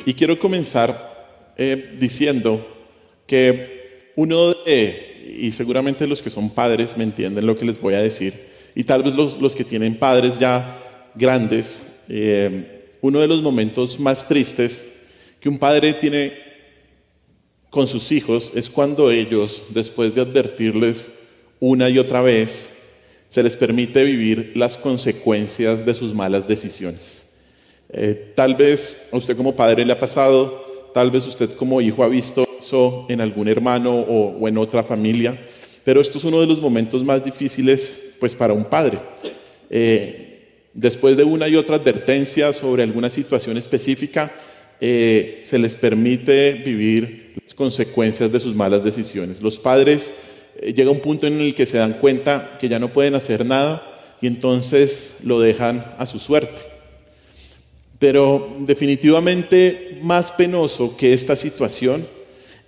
Y quiero comenzar diciendo que y seguramente los que son padres me entienden lo que les voy a decir, y tal vez los que tienen padres ya grandes, uno de los momentos más tristes que un padre tiene con sus hijos es cuando ellos, después de advertirles una y otra vez, se les permite vivir las consecuencias de sus malas decisiones. Tal vez a usted como padre le ha pasado, tal vez usted como hijo ha visto eso en algún hermano o en otra familia, pero esto es uno de los momentos más difíciles pues para un padre. Después de una y otra advertencia sobre alguna situación específica, se les permite vivir las consecuencias de sus malas decisiones. Los padres llega un punto en el que se dan cuenta que ya no pueden hacer nada y entonces lo dejan a su suerte. Pero definitivamente más penoso que esta situación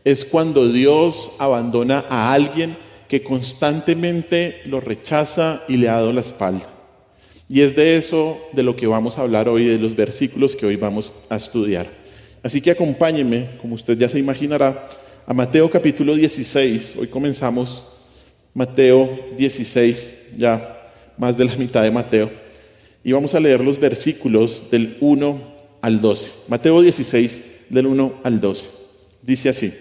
es cuando Dios abandona a alguien que constantemente lo rechaza y le ha dado la espalda. Y es de eso de lo que vamos a hablar hoy, de los versículos que hoy vamos a estudiar. Así que acompáñenme, como usted ya se imaginará, a Mateo capítulo 16. Hoy comenzamos Mateo 16, ya más de la mitad de Mateo. Y vamos a leer los versículos del 1 al 12. Mateo 16, del 1 al 12. Dice así: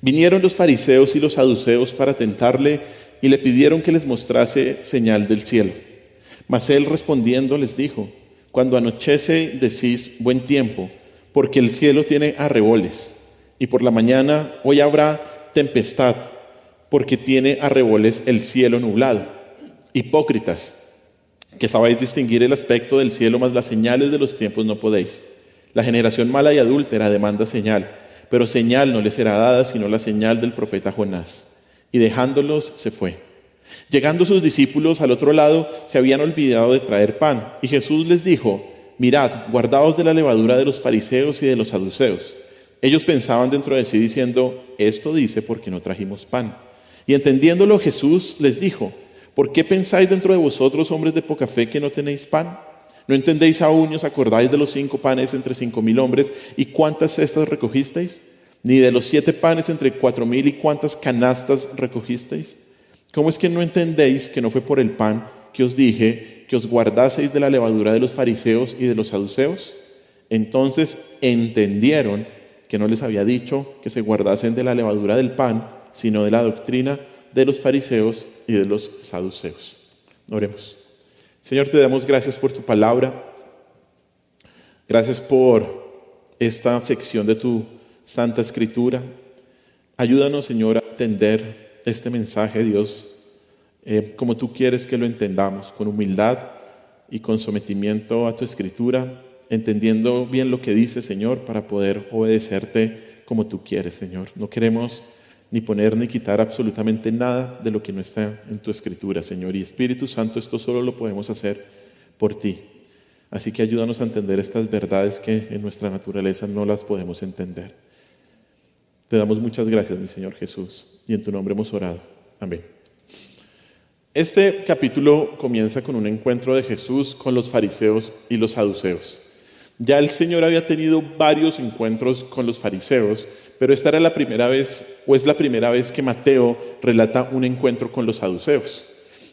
Vinieron los fariseos y los saduceos para tentarle y le pidieron que les mostrase señal del cielo. Mas él respondiendo les dijo: Cuando anochece decís buen tiempo, porque el cielo tiene arreboles. Y por la mañana hoy habrá tempestad, porque tiene arreboles el cielo nublado. Hipócritas, que sabéis distinguir el aspecto del cielo, mas las señales de los tiempos no podéis. La generación mala y adúltera demanda señal, pero señal no le será dada sino la señal del profeta Jonás. Y dejándolos se fue. Llegando sus discípulos al otro lado, se habían olvidado de traer pan. Y Jesús les dijo: Mirad, guardaos de la levadura de los fariseos y de los saduceos. Ellos pensaban dentro de sí diciendo: Esto dice porque no trajimos pan. Y entendiéndolo Jesús les dijo: ¿Por qué pensáis dentro de vosotros, hombres de poca fe, que no tenéis pan? ¿No entendéis aún y os acordáis de los 5 panes entre 5,000 hombres y cuántas cestas recogisteis? ¿Ni de los 7 panes entre 4,000 y cuántas canastas recogisteis? ¿Cómo es que no entendéis que no fue por el pan que os dije que os guardaseis de la levadura de los fariseos y de los saduceos? Entonces entendieron que no les había dicho que se guardasen de la levadura del pan, sino de la doctrina de los fariseos y de los saduceos. Oremos. Señor, te damos gracias por tu palabra. Gracias por esta sección de tu Santa Escritura. Ayúdanos, Señor, a entender este mensaje, Dios, como tú quieres que lo entendamos, con humildad y con sometimiento a tu Escritura, entendiendo bien lo que dice, Señor, para poder obedecerte como tú quieres, Señor. No queremos ni poner ni quitar absolutamente nada de lo que no está en tu Escritura, Señor. Y Espíritu Santo, esto solo lo podemos hacer por ti. Así que ayúdanos a entender estas verdades que en nuestra naturaleza no las podemos entender. Te damos muchas gracias, mi Señor Jesús, y en tu nombre hemos orado. Amén. Este capítulo comienza con un encuentro de Jesús con los fariseos y los saduceos. Ya el Señor había tenido varios encuentros con los fariseos, pero esta era la primera vez, o es la primera vez que Mateo relata un encuentro con los saduceos.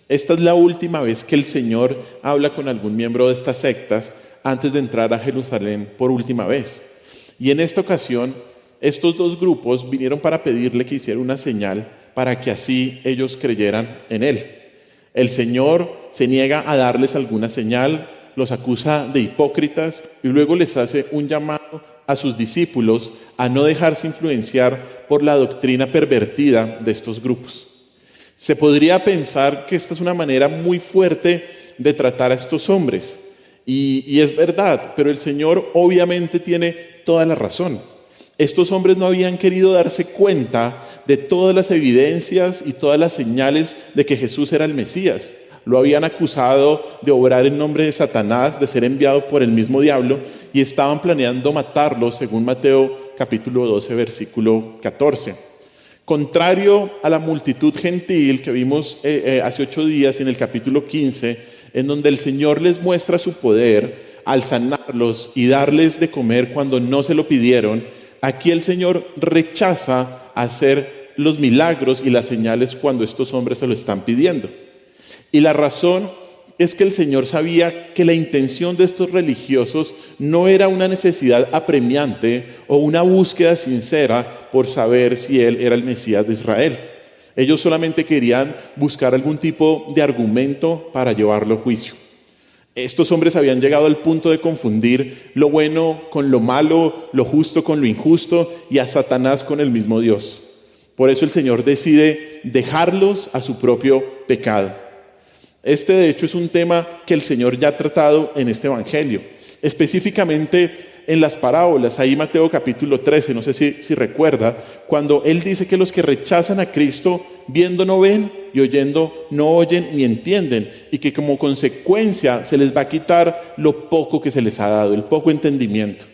Esta es la última vez que el Señor habla con algún miembro de estas sectas antes de entrar a Jerusalén por última vez. Y en esta ocasión, estos dos grupos vinieron para pedirle que hiciera una señal para que así ellos creyeran en Él. El Señor se niega a darles alguna señal, los acusa de hipócritas y luego les hace un llamado a sus discípulos a no dejarse influenciar por la doctrina pervertida de estos grupos. Se podría pensar que esta es una manera muy fuerte de tratar a estos hombres, y es verdad, pero el Señor obviamente tiene toda la razón. Estos hombres no habían querido darse cuenta de todas las evidencias y todas las señales de que Jesús era el Mesías. Lo habían acusado de obrar en nombre de Satanás, de ser enviado por el mismo diablo, y estaban planeando matarlo, según Mateo capítulo 12, versículo 14. Contrario a la multitud gentil que vimos hace 8 días en el capítulo 15, en donde el Señor les muestra su poder, al sanarlos y darles de comer cuando no se lo pidieron, aquí el Señor rechaza hacer los milagros y las señales cuando estos hombres se lo están pidiendo. Y la razón es que el Señor sabía que la intención de estos religiosos no era una necesidad apremiante o una búsqueda sincera por saber si Él era el Mesías de Israel. Ellos solamente querían buscar algún tipo de argumento para llevarlo a juicio. Estos hombres habían llegado al punto de confundir lo bueno con lo malo, lo justo con lo injusto y a Satanás con el mismo Dios. Por eso el Señor decide dejarlos a su propio pecado. Este, de hecho, es un tema que el Señor ya ha tratado en este Evangelio, específicamente en las parábolas. Ahí Mateo capítulo 13, no sé si recuerda, cuando Él dice que los que rechazan a Cristo, viendo no ven y oyendo no oyen ni entienden, y que como consecuencia se les va a quitar lo poco que se les ha dado, el poco entendimiento.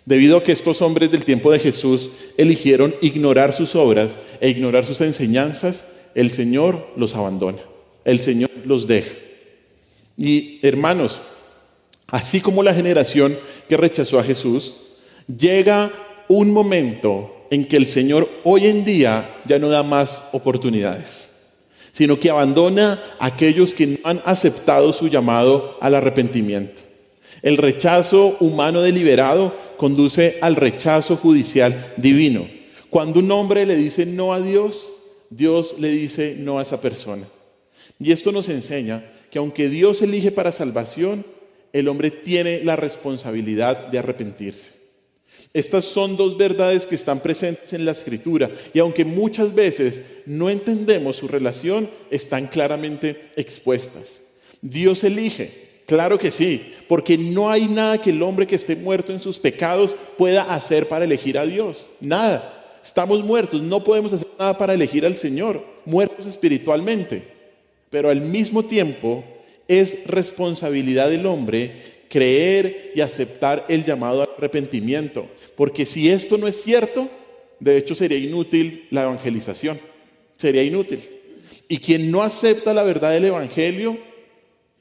Debido a que estos hombres del tiempo de Jesús eligieron ignorar sus obras e ignorar sus enseñanzas, el Señor los abandona. El Señor los deja. Y hermanos, así como la generación que rechazó a Jesús, llega un momento en que el Señor hoy en día ya no da más oportunidades, sino que abandona a aquellos que no han aceptado su llamado al arrepentimiento. El rechazo humano deliberado conduce al rechazo judicial divino. Cuando un hombre le dice no a Dios, Dios le dice no a esa persona. Y esto nos enseña que aunque Dios elige para salvación, el hombre tiene la responsabilidad de arrepentirse. Estas son dos verdades que están presentes en la Escritura y aunque muchas veces no entendemos su relación, están claramente expuestas. Dios elige, claro que sí, porque no hay nada que el hombre que esté muerto en sus pecados pueda hacer para elegir a Dios. Nada. Estamos muertos, no podemos hacer nada para elegir al Señor, muertos espiritualmente. Pero al mismo tiempo es responsabilidad del hombre creer y aceptar el llamado al arrepentimiento. Porque si esto no es cierto, de hecho sería inútil la evangelización. Sería inútil. Y quien no acepta la verdad del evangelio,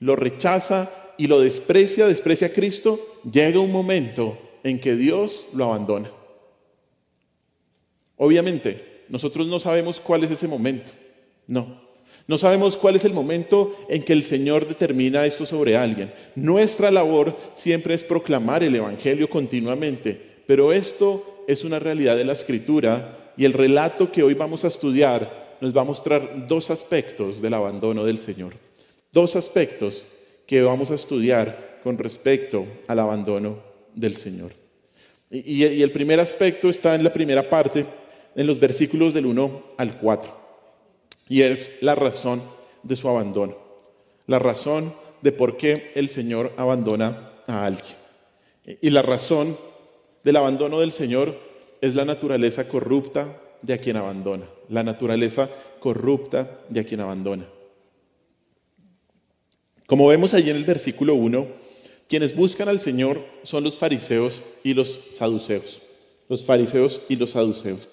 lo rechaza y lo desprecia a Cristo, llega un momento en que Dios lo abandona. Obviamente, nosotros no sabemos cuál es ese momento. No sabemos cuál es el momento en que el Señor determina esto sobre alguien. Nuestra labor siempre es proclamar el evangelio continuamente, pero esto es una realidad de la Escritura y el relato que hoy vamos a estudiar nos va a mostrar dos aspectos del abandono del Señor. Dos aspectos que vamos a estudiar con respecto al abandono del Señor. Y el primer aspecto está en la primera parte, en los versículos del 1 al 4. Y es la razón de su abandono. La razón de por qué el Señor abandona a alguien. Y la razón del abandono del Señor es la naturaleza corrupta de a quien abandona. La naturaleza corrupta de a quien abandona. Como vemos allí en el versículo 1, quienes buscan al Señor son los fariseos y los saduceos. Los fariseos y los saduceos.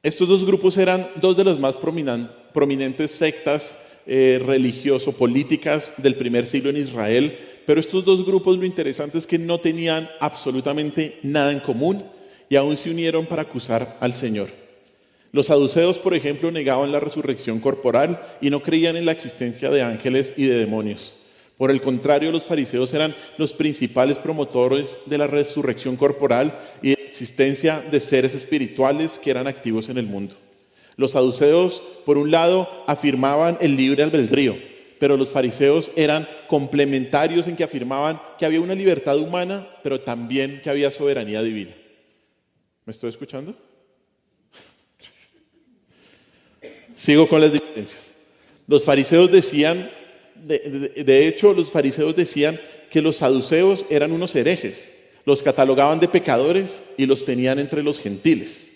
Estos dos grupos eran dos de las más prominentes sectas religioso-políticas del primer siglo en Israel, pero estos dos grupos lo interesante es que no tenían absolutamente nada en común y aún se unieron para acusar al Señor. Los saduceos, por ejemplo, negaban la resurrección corporal y no creían en la existencia de ángeles y de demonios. Por el contrario, los fariseos eran los principales promotores de la resurrección corporal y de la existencia de seres espirituales que eran activos en el mundo. Los saduceos, por un lado, afirmaban el libre albedrío, pero los fariseos eran complementarios en que afirmaban que había una libertad humana, pero también que había soberanía divina. ¿Me estoy escuchando? Sigo con las diferencias. Los fariseos decían, de hecho, los fariseos decían que los saduceos eran unos herejes, los catalogaban de pecadores y los tenían entre los gentiles.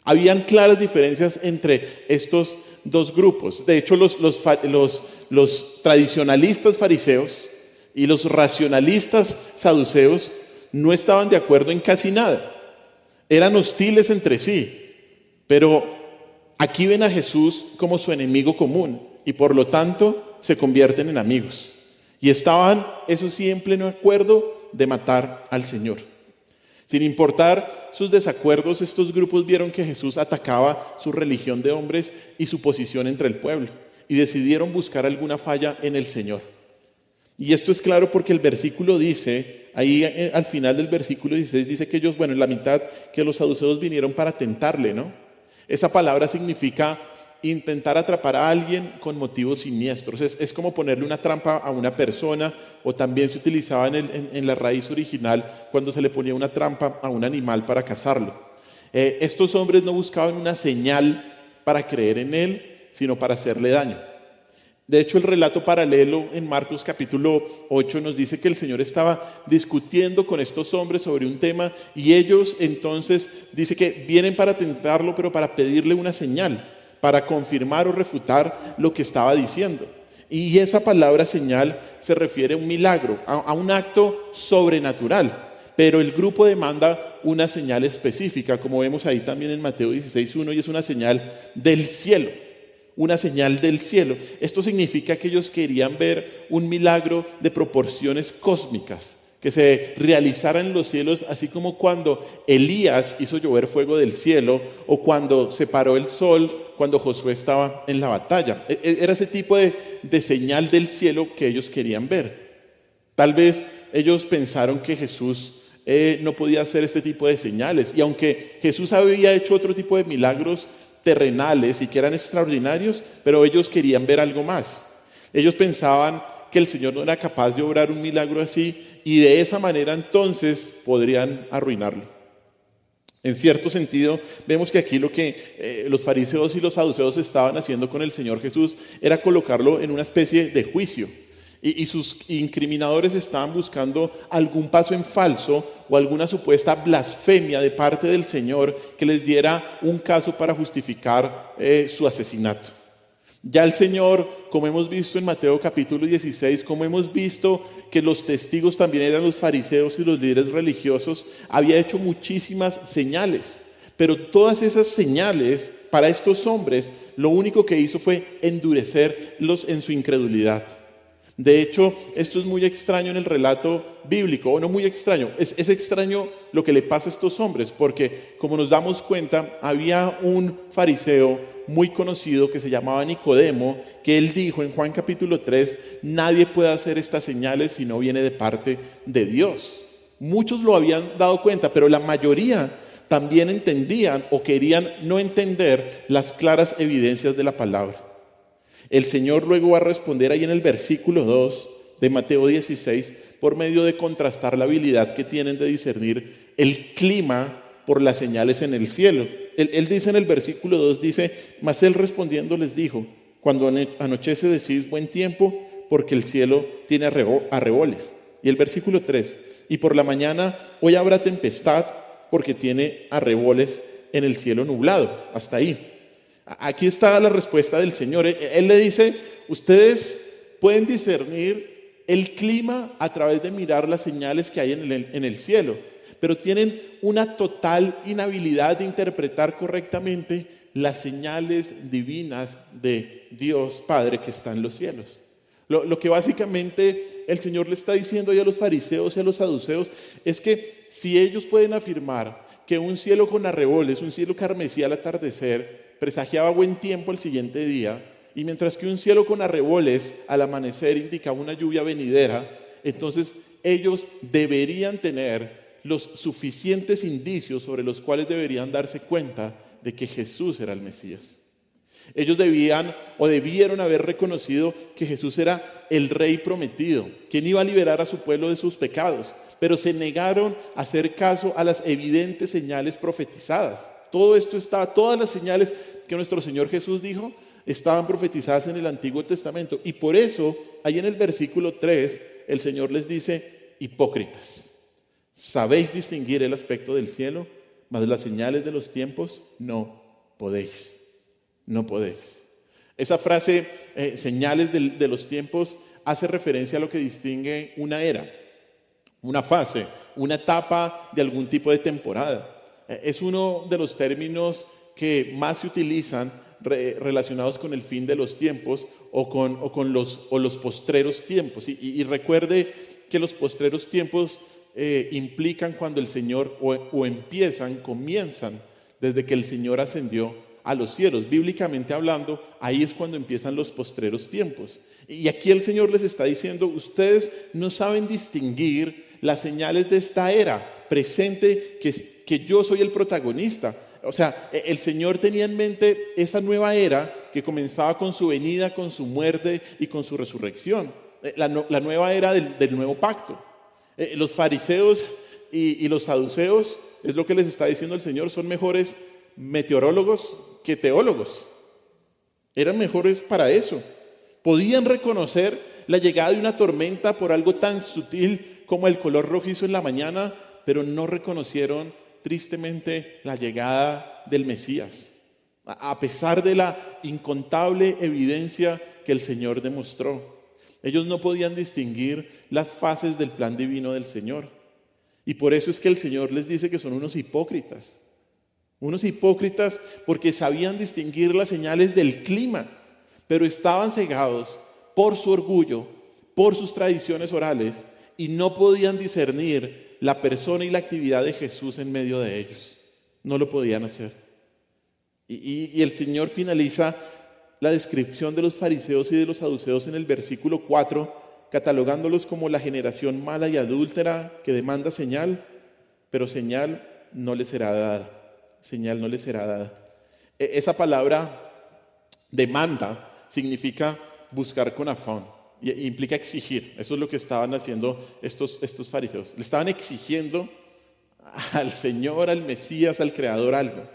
Habían claras diferencias entre estos dos grupos. De hecho, los tradicionalistas fariseos y los racionalistas saduceos no estaban de acuerdo en casi nada. Eran hostiles entre sí, pero aquí ven a Jesús como su enemigo común y por lo tanto se convierten en amigos. Y estaban, eso sí, en pleno acuerdo de matar al Señor. Sin importar sus desacuerdos, estos grupos vieron que Jesús atacaba su religión de hombres y su posición entre el pueblo, y decidieron buscar alguna falla en el Señor. Y esto es claro porque el versículo dice, ahí al final del versículo 16 dice que ellos, bueno, en la mitad, que los saduceos vinieron para tentarle, ¿no? Esa palabra significa intentar atrapar a alguien con motivos siniestros. Es como ponerle una trampa a una persona, o también se utilizaba en la raíz original cuando se le ponía una trampa a un animal para cazarlo. Estos hombres no buscaban una señal para creer en él, sino para hacerle daño. De hecho, el relato paralelo en Marcos capítulo 8 nos dice que el Señor estaba discutiendo con estos hombres sobre un tema, y ellos entonces dice que vienen para tentarlo, pero para pedirle una señal, para confirmar o refutar lo que estaba diciendo. Y esa palabra señal se refiere a un milagro, a un acto sobrenatural. Pero el grupo demanda una señal específica, como vemos ahí también en Mateo 16:1, y es una señal del cielo. Una señal del cielo. Esto significa que ellos querían ver un milagro de proporciones cósmicas, que se realizara en los cielos, así como cuando Elías hizo llover fuego del cielo, o cuando se paró el sol cuando Josué estaba en la batalla. Era ese tipo de señal del cielo que ellos querían ver. Tal vez ellos pensaron que Jesús no podía hacer este tipo de señales, y aunque Jesús había hecho otro tipo de milagros terrenales y que eran extraordinarios, pero ellos querían ver algo más. Ellos pensaban que el Señor no era capaz de obrar un milagro así, y de esa manera entonces podrían arruinarlo. En cierto sentido, vemos que aquí lo que los fariseos y los saduceos estaban haciendo con el Señor Jesús era colocarlo en una especie de juicio. Y sus incriminadores estaban buscando algún paso en falso o alguna supuesta blasfemia de parte del Señor que les diera un caso para justificar su asesinato. Ya el Señor, como hemos visto en Mateo capítulo 16, como hemos visto que los testigos también eran los fariseos y los líderes religiosos, había hecho muchísimas señales. Pero todas esas señales para estos hombres, lo único que hizo fue endurecerlos en su incredulidad. De hecho, esto es muy extraño en el relato bíblico, o no muy extraño, es extraño lo que le pasa a estos hombres, porque como nos damos cuenta, había un fariseo muy conocido que se llamaba Nicodemo, que él dijo en Juan capítulo 3, nadie puede hacer estas señales si no viene de parte de Dios. Muchos lo habían dado cuenta, pero la mayoría también entendían o querían no entender las claras evidencias de la palabra. El Señor luego va a responder ahí en el versículo 2 de Mateo 16 por medio de contrastar la habilidad que tienen de discernir el clima por las señales en el cielo. Él dice en el versículo 2, dice, mas él respondiendo les dijo, cuando anochece decís buen tiempo, porque el cielo tiene arreboles. Y el versículo 3, y por la mañana hoy habrá tempestad, porque tiene arreboles en el cielo nublado. Hasta ahí. Aquí está la respuesta del Señor. Él le dice, ustedes pueden discernir el clima a través de mirar las señales que hay en el cielo, pero tienen una total inhabilidad de interpretar correctamente las señales divinas de Dios Padre que está en los cielos. Lo que básicamente el Señor le está diciendo ahí a los fariseos y a los saduceos es que si ellos pueden afirmar que un cielo con arreboles, un cielo carmesí al atardecer, presagiaba buen tiempo el siguiente día, y mientras que un cielo con arreboles al amanecer indicaba una lluvia venidera, entonces ellos deberían tener los suficientes indicios sobre los cuales deberían darse cuenta de que Jesús era el Mesías. Ellos debieron haber reconocido que Jesús era el Rey prometido, quien iba a liberar a su pueblo de sus pecados, pero se negaron a hacer caso a las evidentes señales profetizadas. Todas las señales que nuestro Señor Jesús dijo estaban profetizadas en el Antiguo Testamento. Y por eso, ahí en el versículo 3, el Señor les dice, hipócritas, ¿sabéis distinguir el aspecto del cielo? Mas las señales de los tiempos no podéis. No podéis. Esa frase, señales de los tiempos, hace referencia a lo que distingue una era, una fase, una etapa de algún tipo de temporada. Es uno de los términos que más se utilizan relacionados con el fin de los tiempos o con los postreros tiempos. Y recuerde que los postreros tiempos implican cuando el Señor comienzan desde que el Señor ascendió a los cielos. Bíblicamente hablando, ahí es cuando empiezan los postreros tiempos. Y aquí el Señor les está diciendo: ustedes no saben distinguir las señales de esta era presente, que yo soy el protagonista. O sea, el Señor tenía en mente esa nueva era que comenzaba con su venida, con su muerte y con su resurrección. La nueva era del nuevo pacto. Los fariseos y los saduceos, es lo que les está diciendo el Señor, son mejores meteorólogos que teólogos. Eran mejores para eso. Podían reconocer la llegada de una tormenta por algo tan sutil como el color rojizo en la mañana, pero no reconocieron tristemente la llegada del Mesías, a pesar de la incontable evidencia que el Señor demostró. Ellos no podían distinguir las fases del plan divino del Señor. Y por eso es que el Señor les dice que son unos hipócritas. Unos hipócritas porque sabían distinguir las señales del clima, pero estaban cegados por su orgullo, por sus tradiciones orales, y no podían discernir la persona y la actividad de Jesús en medio de ellos. No lo podían hacer. Y el Señor finaliza la descripción de los fariseos y de los saduceos en el versículo 4, catalogándolos como la generación mala y adúltera que demanda señal, pero señal no les será dada. Señal no les será dada. Esa palabra demanda significa buscar con afán. Y implica exigir. Eso es lo que estaban haciendo estos fariseos. Le estaban exigiendo al Señor, al Mesías, al Creador algo.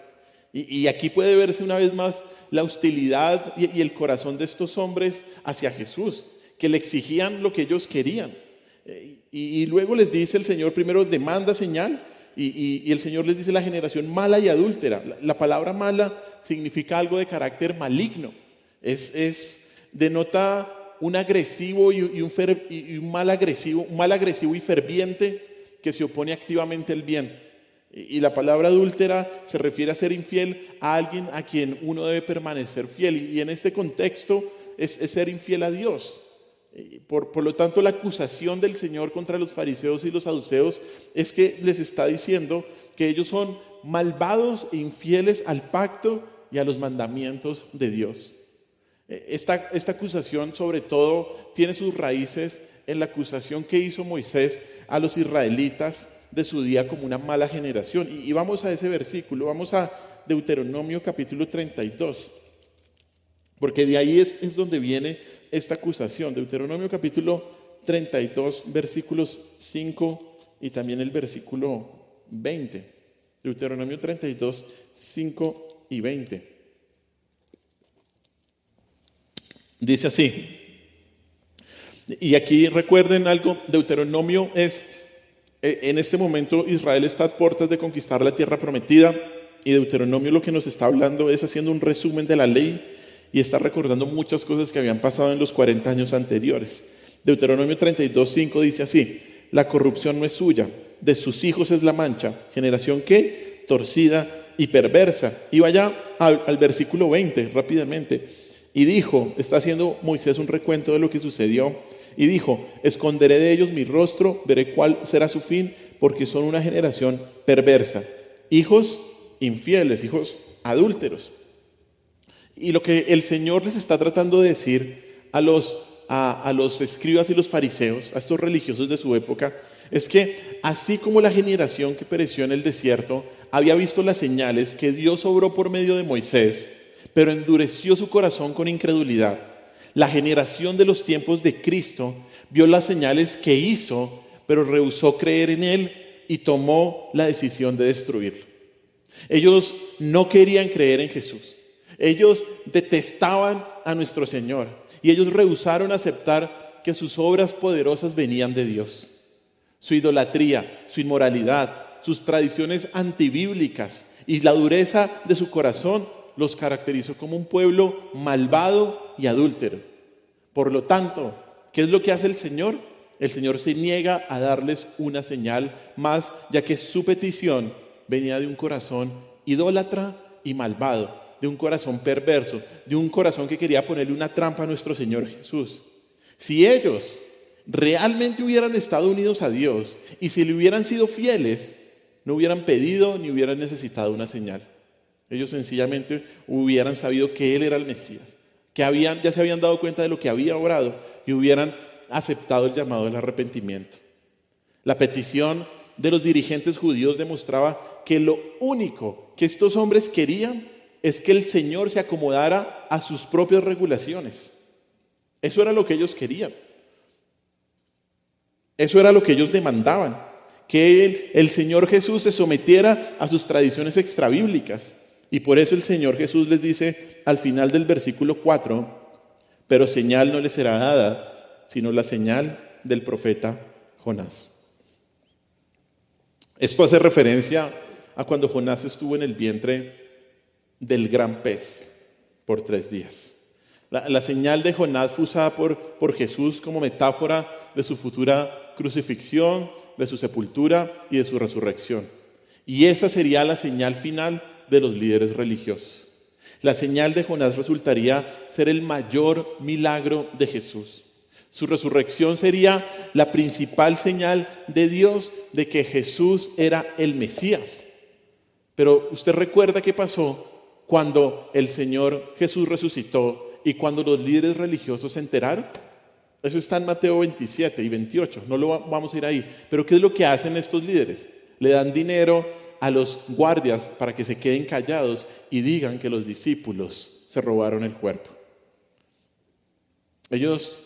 Y aquí puede verse una vez más la hostilidad y el corazón de estos hombres hacia Jesús, que le exigían lo que ellos querían. Y luego les dice el Señor, primero demanda señal, y el Señor les dice la generación mala y adúltera. La palabra mala significa algo de carácter maligno. Denota un agresivo y un mal agresivo y ferviente que se opone activamente al bien. Y la palabra adúltera se refiere a ser infiel a alguien a quien uno debe permanecer fiel. Y en este contexto es ser infiel a Dios. Por lo tanto, la acusación del Señor contra los fariseos y los saduceos es que les está diciendo que ellos son malvados e infieles al pacto y a los mandamientos de Dios. Esta acusación sobre todo tiene sus raíces en la acusación que hizo Moisés a los israelitas de su día como una mala generación. Y vamos a ese versículo, vamos a Deuteronomio capítulo 32, porque de ahí es donde viene esta acusación. Deuteronomio capítulo 32, versículos 5 y también el versículo 20. Deuteronomio 32, 5 y 20. Dice así, y aquí recuerden algo, Deuteronomio en este momento Israel está a puertas de conquistar la tierra prometida, y Deuteronomio lo que nos está hablando es haciendo un resumen de la ley y está recordando muchas cosas que habían pasado en los 40 años anteriores. Deuteronomio 32, 5 dice así: la corrupción no es suya, de sus hijos es la mancha, generación que torcida y perversa. Y vaya al versículo 20 rápidamente. Y dijo, está haciendo Moisés un recuento de lo que sucedió, y dijo: esconderé de ellos mi rostro, veré cuál será su fin, porque son una generación perversa, hijos infieles, hijos adúlteros. Y lo que el Señor les está tratando de decir a los escribas y los fariseos, a estos religiosos de su época, es que así como la generación que pereció en el desierto había visto las señales que Dios obró por medio de Moisés, pero endureció su corazón con incredulidad, la generación de los tiempos de Cristo vio las señales que hizo, pero rehusó creer en Él y tomó la decisión de destruirlo. Ellos no querían creer en Jesús. Ellos detestaban a nuestro Señor y ellos rehusaron aceptar que sus obras poderosas venían de Dios. Su idolatría, su inmoralidad, sus tradiciones antibíblicas y la dureza de su corazón los caracterizó como un pueblo malvado y adúltero. Por lo tanto, ¿qué es lo que hace el Señor? El Señor se niega a darles una señal más, ya que su petición venía de un corazón idólatra y malvado. de un corazón perverso, de un corazón que quería ponerle una trampa a nuestro Señor Jesús. Si ellos realmente hubieran estado unidos a Dios y si le hubieran sido fieles, no hubieran pedido ni hubieran necesitado una señal. Ellos sencillamente hubieran sabido que Él era el Mesías, que ya se habían dado cuenta de lo que había obrado y hubieran aceptado el llamado del arrepentimiento. La petición de los dirigentes judíos demostraba que lo único que estos hombres querían es que el Señor se acomodara a sus propias regulaciones. Eso era lo que ellos querían. Eso era lo que ellos demandaban, que el Señor Jesús se sometiera a sus tradiciones extrabíblicas. Y por eso el Señor Jesús les dice al final del versículo 4, pero señal no les será dada, sino la señal del profeta Jonás. Esto hace referencia a cuando Jonás estuvo en el vientre del gran pez por 3 días. La señal de Jonás fue usada por Jesús como metáfora de su futura crucifixión, de su sepultura y de su resurrección. Y esa sería la señal final de los líderes religiosos. La señal de Jonás resultaría ser el mayor milagro de Jesús. Su resurrección sería la principal señal de Dios de que Jesús era el Mesías. Pero usted recuerda qué pasó cuando el Señor Jesús resucitó y cuando los líderes religiosos se enteraron. Eso está en Mateo 27 y 28, no lo vamos a ir ahí. Pero ¿qué es lo que hacen estos líderes? Le dan dinero a los guardias para que se queden callados y digan que los discípulos se robaron el cuerpo. Ellos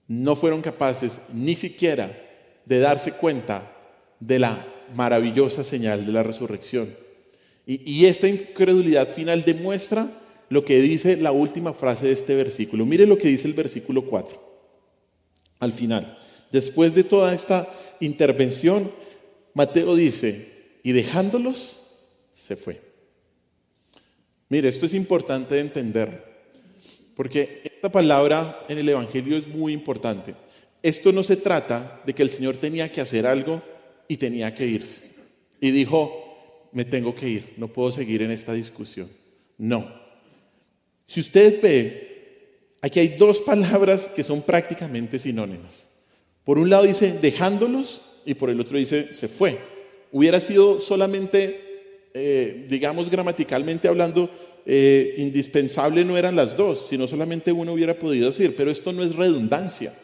no fueron capaces ni siquiera de darse cuenta de la maravillosa señal de la resurrección. Y esta incredulidad final demuestra lo que dice la última frase de este versículo. Mire lo que dice el versículo 4. Al final, después de toda esta intervención, Mateo dice, y dejándolos, se fue. Mire, esto es importante de entender, porque esta palabra en el Evangelio es muy importante. Esto no se trata de que el Señor tenía que hacer algo y tenía que irse. Y dijo, me tengo que ir, no puedo seguir en esta discusión. No. Si usted ve, aquí hay 2 palabras que son prácticamente sinónimas. Por un lado dice dejándolos y por el otro dice se fue. Hubiera sido solamente, digamos gramaticalmente hablando, indispensable no eran las 2, sino solamente uno hubiera podido decir, pero esto no es redundancia,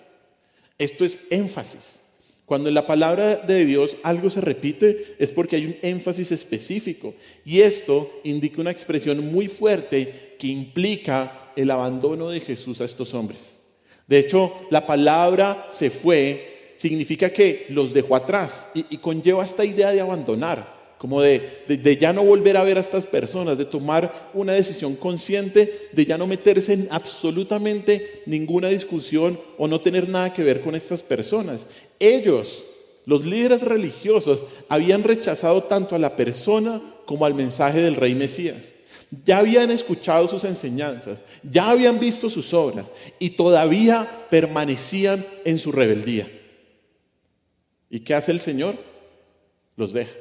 esto es énfasis. Cuando en la palabra de Dios algo se repite es porque hay un énfasis específico y esto indica una expresión muy fuerte que implica el abandono de Jesús a estos hombres. De hecho, la palabra se fue significa que los dejó atrás y conlleva esta idea de abandonar, como de ya no volver a ver a estas personas, de tomar una decisión consciente, de ya no meterse en absolutamente ninguna discusión o no tener nada que ver con estas personas. Ellos, los líderes religiosos, habían rechazado tanto a la persona como al mensaje del Rey Mesías. Ya habían escuchado sus enseñanzas, ya habían visto sus obras y todavía permanecían en su rebeldía. ¿Y qué hace el Señor? Los deja.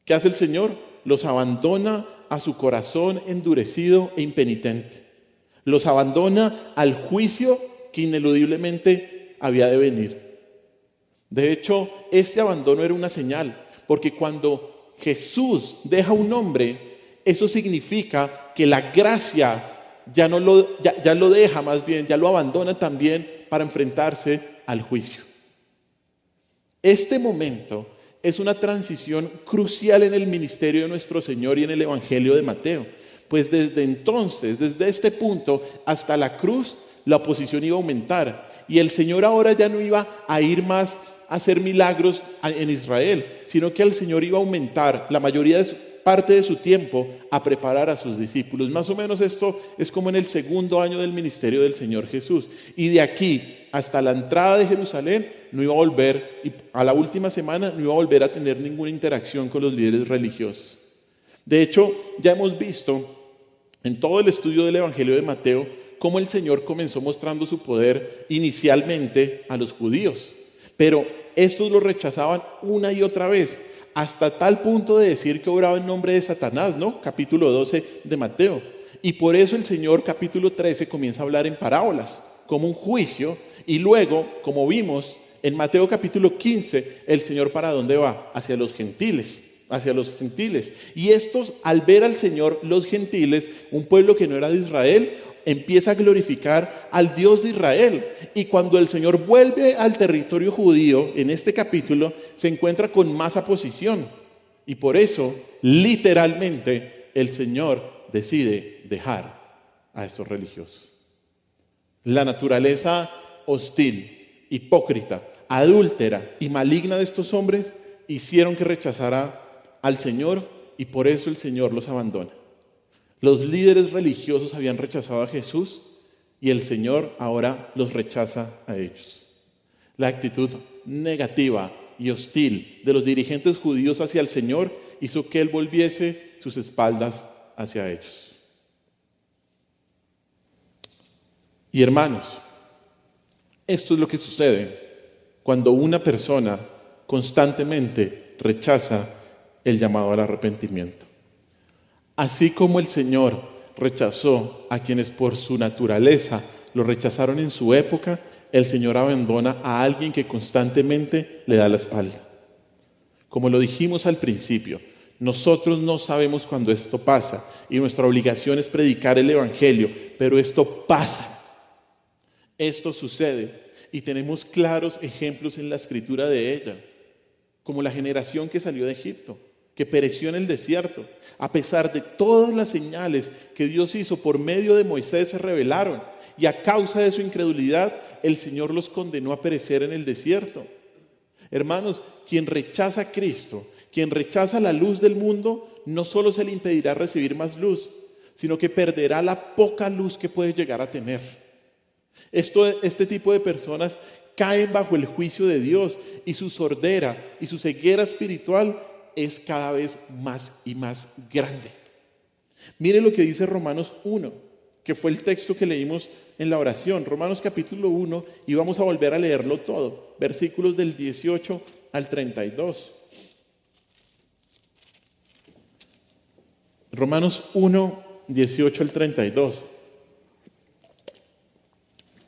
¿Qué hace el Señor? Los abandona a su corazón endurecido e impenitente. Los abandona al juicio que ineludiblemente había de venir. De hecho, este abandono era una señal, porque cuando Jesús deja a un hombre, eso significa que la gracia ya lo deja, más bien, ya lo abandona también para enfrentarse al juicio. Este momento es una transición crucial en el ministerio de nuestro Señor y en el Evangelio de Mateo. Pues desde entonces, desde este punto hasta la cruz, la oposición iba a aumentar. Y el Señor ahora ya no iba a ir más a hacer milagros en Israel, sino que el Señor iba a aumentar la mayoría de parte de su tiempo a preparar a sus discípulos. Más o menos esto es como en el 2.º año del ministerio del Señor Jesús. Y de aquí hasta la entrada de Jerusalén no iba a volver, y a la última semana no iba a volver a tener ninguna interacción con los líderes religiosos. De hecho, ya hemos visto en todo el estudio del Evangelio de Mateo cómo el Señor comenzó mostrando su poder inicialmente a los judíos, pero estos lo rechazaban una y otra vez, hasta tal punto de decir que obraba en nombre de Satanás, ¿no? Capítulo 12 de Mateo. Y por eso el Señor, capítulo 13, comienza a hablar en parábolas, como un juicio. Y luego, como vimos, en Mateo capítulo 15, el Señor ¿para dónde va? Hacia los gentiles. Hacia los gentiles. Y estos, al ver al Señor, los gentiles, un pueblo que no era de Israel, empieza a glorificar al Dios de Israel. Y cuando el Señor vuelve al territorio judío, en este capítulo, se encuentra con más oposición. Y por eso, literalmente, el Señor decide dejar a estos religiosos. La naturaleza hostil, hipócrita, adúltera y maligna de estos hombres hicieron que rechazara al Señor, y por eso el Señor los abandona. Los líderes religiosos habían rechazado a Jesús y el Señor ahora los rechaza a ellos. La actitud negativa y hostil de los dirigentes judíos hacia el Señor hizo que Él volviese sus espaldas hacia ellos. Y hermanos, esto es lo que sucede cuando una persona constantemente rechaza el llamado al arrepentimiento. Así como el Señor rechazó a quienes por su naturaleza lo rechazaron en su época, el Señor abandona a alguien que constantemente le da la espalda. Como lo dijimos al principio, nosotros no sabemos cuándo esto pasa y nuestra obligación es predicar el Evangelio, pero esto pasa. Esto sucede y tenemos claros ejemplos en la Escritura de ella, como la generación que salió de Egipto, que pereció en el desierto. A pesar de todas las señales que Dios hizo por medio de Moisés, se rebelaron y a causa de su incredulidad el Señor los condenó a perecer en el desierto. Hermanos, quien rechaza a Cristo, quien rechaza la luz del mundo, no solo se le impedirá recibir más luz, sino que perderá la poca luz que puede llegar a tener. Este tipo de personas caen bajo el juicio de Dios y su sordera y su ceguera espiritual es cada vez más y más grande. Mire lo que dice Romanos 1, que fue el texto que leímos en la oración. Romanos capítulo 1, y vamos a volver a leerlo todo. Versículos del 18 al 32. Romanos 1, 18 al 32.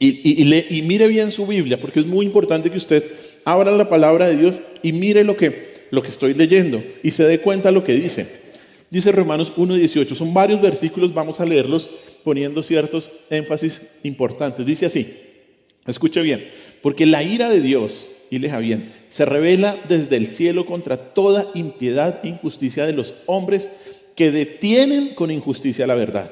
Y mire bien su Biblia, porque es muy importante que usted abra la palabra de Dios y mire lo que estoy leyendo y se dé cuenta lo que dice. Dice Romanos 1:18, son varios versículos, vamos a leerlos poniendo ciertos énfasis importantes. Dice así, escuche bien, porque la ira de Dios, y leja bien, se revela desde el cielo contra toda impiedad e injusticia de los hombres que detienen con injusticia la verdad.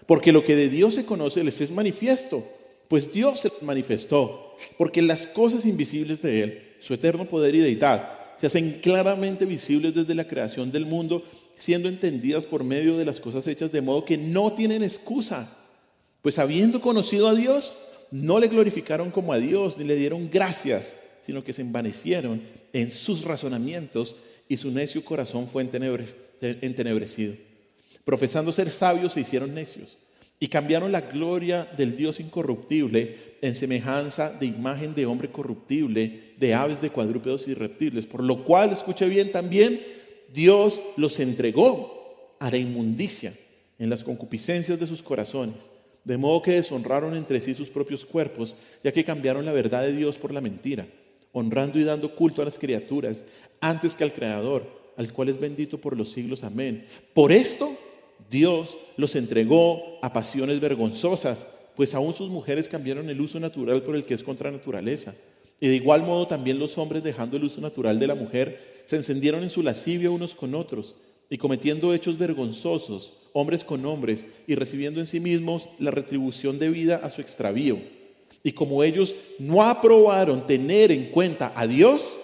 Porque lo que de Dios se conoce les es manifiesto, pues Dios se manifestó, porque las cosas invisibles de Él, su eterno poder y deidad, se hacen claramente visibles desde la creación del mundo, siendo entendidas por medio de las cosas hechas, de modo que no tienen excusa. Pues habiendo conocido a Dios, no le glorificaron como a Dios, ni le dieron gracias, sino que se envanecieron en sus razonamientos y su necio corazón fue entenebrecido. Profesando ser sabios, se hicieron necios y cambiaron la gloria del Dios incorruptible en semejanza de imagen de hombre corruptible, de aves, de cuadrúpedos y reptiles. Por lo cual, escuche bien también, Dios los entregó a la inmundicia en las concupiscencias de sus corazones, de modo que deshonraron entre sí sus propios cuerpos, ya que cambiaron la verdad de Dios por la mentira, honrando y dando culto a las criaturas antes que al Creador, al cual es bendito por los siglos. Amén. Por esto Dios los entregó a pasiones vergonzosas, pues aún sus mujeres cambiaron el uso natural por el que es contra naturaleza. Y de igual modo también los hombres, dejando el uso natural de la mujer, se encendieron en su lascivia unos con otros, y cometiendo hechos vergonzosos, hombres con hombres, y recibiendo en sí mismos la retribución debida a su extravío. Y como ellos no aprobaron tener en cuenta a Dios,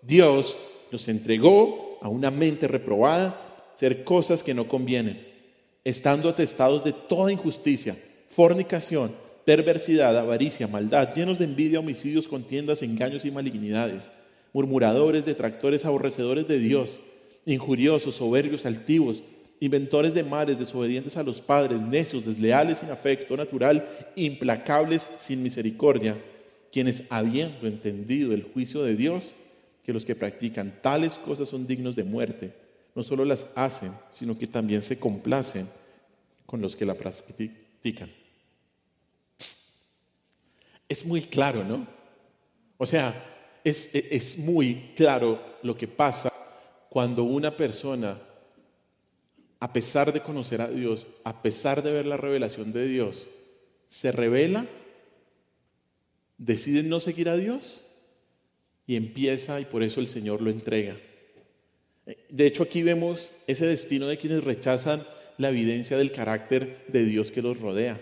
Dios los entregó a una mente reprobada, hacer cosas que no convienen, estando atestados de toda injusticia, fornicación, perversidad, avaricia, maldad, llenos de envidia, homicidios, contiendas, engaños y malignidades, murmuradores, detractores, aborrecedores de Dios, injuriosos, soberbios, altivos, inventores de males, desobedientes a los padres, necios, desleales, sin afecto natural, implacables, sin misericordia, quienes habiendo entendido el juicio de Dios, que los que practican tales cosas son dignos de muerte. No solo las hacen, sino que también se complacen con los que la practican. Es muy claro, ¿no? O sea, es muy claro lo que pasa cuando una persona, a pesar de conocer a Dios, a pesar de ver la revelación de Dios, se rebela, decide no seguir a Dios y empieza, y por eso el Señor lo entrega. De hecho, aquí vemos ese destino de quienes rechazan la evidencia del carácter de Dios que los rodea.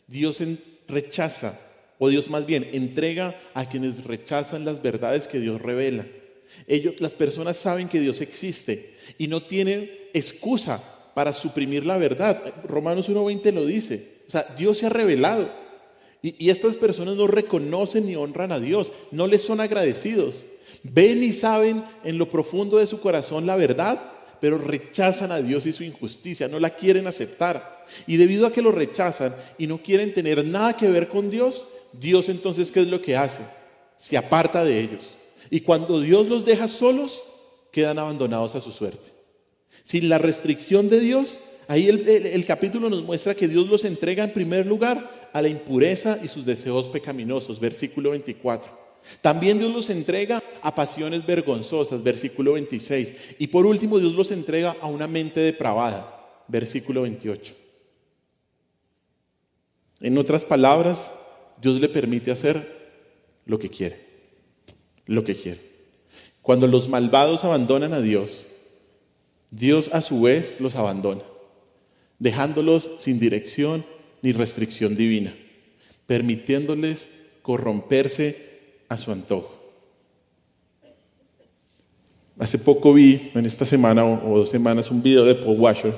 Dios rechaza, o Dios más bien, entrega a quienes rechazan las verdades que Dios revela. Las personas saben que Dios existe y no tienen excusa para suprimir la verdad. Romanos 1:20 lo dice. O sea, Dios se ha revelado. Y estas personas no reconocen ni honran a Dios, no les son agradecidos. Ven y saben en lo profundo de su corazón la verdad, pero rechazan a Dios y su injusticia, no la quieren aceptar. Y debido a que lo rechazan y no quieren tener nada que ver con Dios, Dios entonces, ¿qué es lo que hace? Se aparta de ellos. Y cuando Dios los deja solos, quedan abandonados a su suerte. Sin la restricción de Dios, ahí el capítulo nos muestra que Dios los entrega en primer lugar a la impureza y sus deseos pecaminosos, versículo 24. También Dios los entrega a pasiones vergonzosas, versículo 26. Y por último, Dios los entrega a una mente depravada, versículo 28. En otras palabras, Dios le permite hacer lo que quiere. Lo que quiere. Cuando los malvados abandonan a Dios, Dios a su vez los abandona, dejándolos sin dirección ni restricción divina, permitiéndoles corromperse a su antojo. Hace poco vi, en esta semana o 2 semanas, un video de Paul Washer.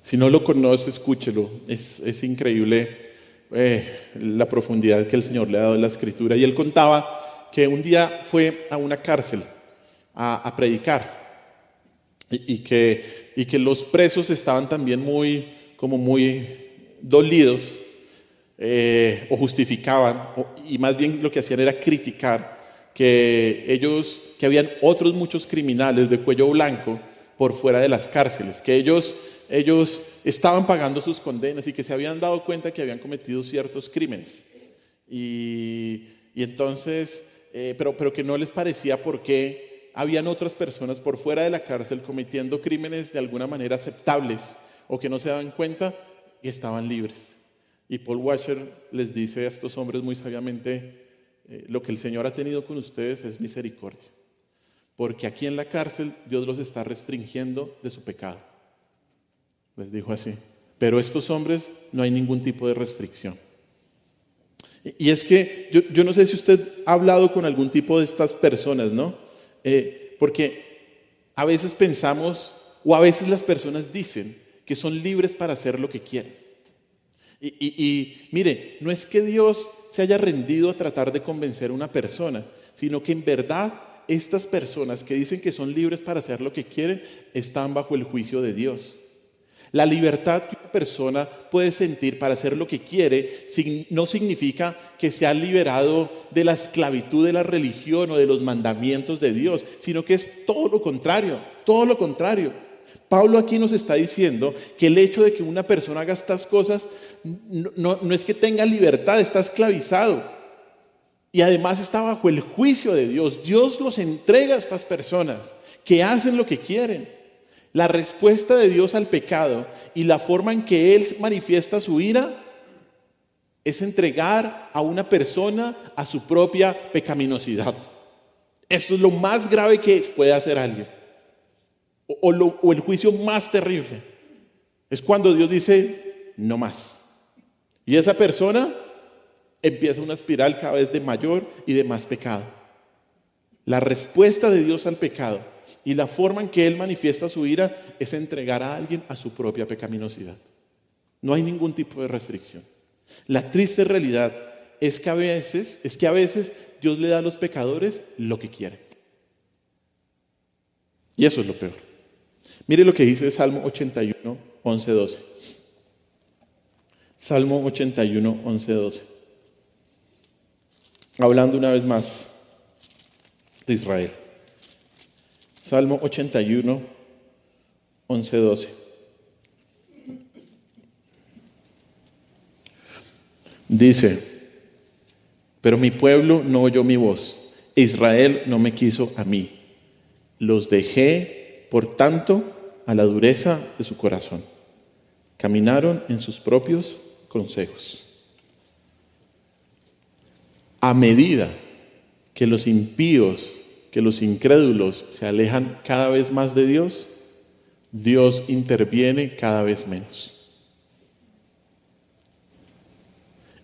Si no lo conoce, escúchelo. Es increíble la profundidad que el Señor le ha dado a la Escritura. Y él contaba que un día fue a una cárcel a predicar y que los presos estaban también muy dolidos o justificaban, y más bien lo que hacían era criticar que habían otros muchos criminales de cuello blanco por fuera de las cárceles, que ellos estaban pagando sus condenas y que se habían dado cuenta que habían cometido ciertos crímenes y entonces pero que no les parecía por qué habían otras personas por fuera de la cárcel cometiendo crímenes de alguna manera aceptables o que no se daban cuenta y estaban libres. Y Paul Washer les dice a estos hombres muy sabiamente: lo que el Señor ha tenido con ustedes es misericordia, porque aquí en la cárcel Dios los está restringiendo de su pecado. Les dijo así. Pero estos hombres no hay ningún tipo de restricción. Y es que yo no sé si usted ha hablado con algún tipo de estas personas, ¿no? Porque a veces pensamos, o a veces las personas dicen que son libres para hacer lo que quieren. Y mire, no es que Dios se haya rendido a tratar de convencer a una persona, sino que en verdad estas personas que dicen que son libres para hacer lo que quieren están bajo el juicio de Dios. La libertad que una persona puede sentir para hacer lo que quiere no significa que se ha liberado de la esclavitud de la religión o de los mandamientos de Dios, sino que es todo lo contrario, todo lo contrario. Pablo aquí nos está diciendo que el hecho de que una persona haga estas cosas no es que tenga libertad, está esclavizado. Y además está bajo el juicio de Dios. Dios los entrega a estas personas que hacen lo que quieren. La respuesta de Dios al pecado y la forma en que Él manifiesta su ira es entregar a una persona a su propia pecaminosidad. Esto es lo más grave que puede hacer alguien. O el juicio más terrible es cuando Dios dice no más, y esa persona empieza una espiral cada vez de mayor y de más pecado. La respuesta de Dios al pecado y la forma en que Él manifiesta su ira es entregar a alguien a su propia pecaminosidad. No hay ningún tipo de restricción. La triste realidad es que a veces Dios le da a los pecadores lo que quiere, y eso es lo peor. Mire lo que dice Salmo 81, 11, 12. Salmo 81, 11, 12. Hablando una vez más de Israel. Salmo 81, 11, 12. Dice: pero mi pueblo no oyó mi voz, Israel no me quiso a mí. Los dejé, por tanto, a la dureza de su corazón. Caminaron en sus propios consejos. A medida que los impíos, que los incrédulos se alejan cada vez más de Dios, Dios interviene cada vez menos.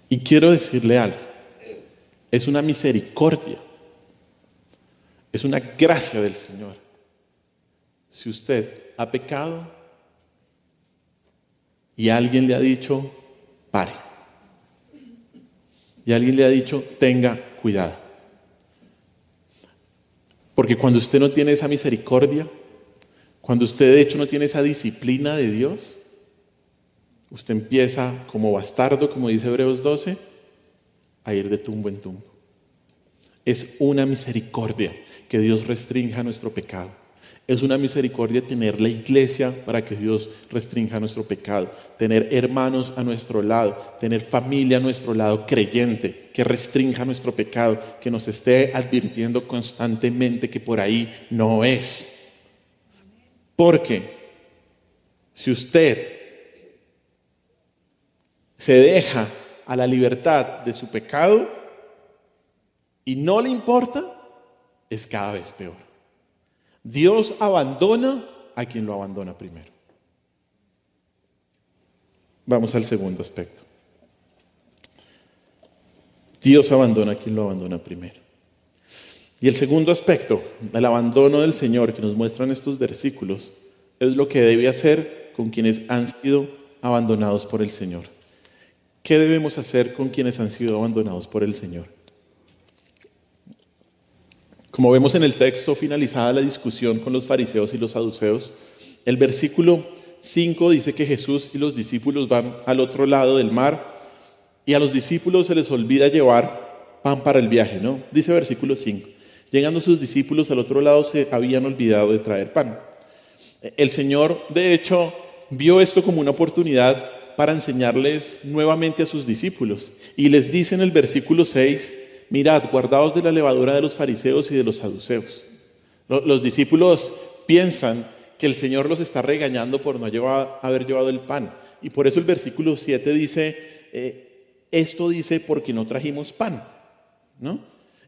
Y quiero decirle algo, es una misericordia, es una gracia del Señor. Si usted ha pecado y alguien le ha dicho, pare, y alguien le ha dicho, tenga cuidado. Porque cuando usted no tiene esa misericordia, cuando usted de hecho no tiene esa disciplina de Dios, usted empieza como bastardo, como dice Hebreos 12, a ir de tumbo en tumbo. Es una misericordia que Dios restrinja nuestro pecado. Es una misericordia tener la iglesia para que Dios restrinja nuestro pecado, tener hermanos a nuestro lado, tener familia a nuestro lado creyente, que restrinja nuestro pecado, que nos esté advirtiendo constantemente que por ahí no es. Porque si usted se deja a la libertad de su pecado y no le importa, es cada vez peor. Dios abandona a quien lo abandona primero. Vamos al segundo aspecto. Dios abandona a quien lo abandona primero. Y el segundo aspecto, el abandono del Señor que nos muestran estos versículos, es lo que debe hacer con quienes han sido abandonados por el Señor. ¿Qué debemos hacer con quienes han sido abandonados por el Señor? Como vemos en el texto, finalizada la discusión con los fariseos y los saduceos, el versículo 5 dice que Jesús y los discípulos van al otro lado del mar y a los discípulos se les olvida llevar pan para el viaje, ¿no? Dice versículo 5, llegando sus discípulos al otro lado se habían olvidado de traer pan. El Señor, de hecho, vio esto como una oportunidad para enseñarles nuevamente a sus discípulos y les dice en el versículo 6, mirad, guardaos de la levadura de los fariseos y de los saduceos. Los discípulos piensan que el Señor los está regañando por no haber llevado el pan. Y por eso el versículo 7 dice, esto dice porque no trajimos pan, ¿no?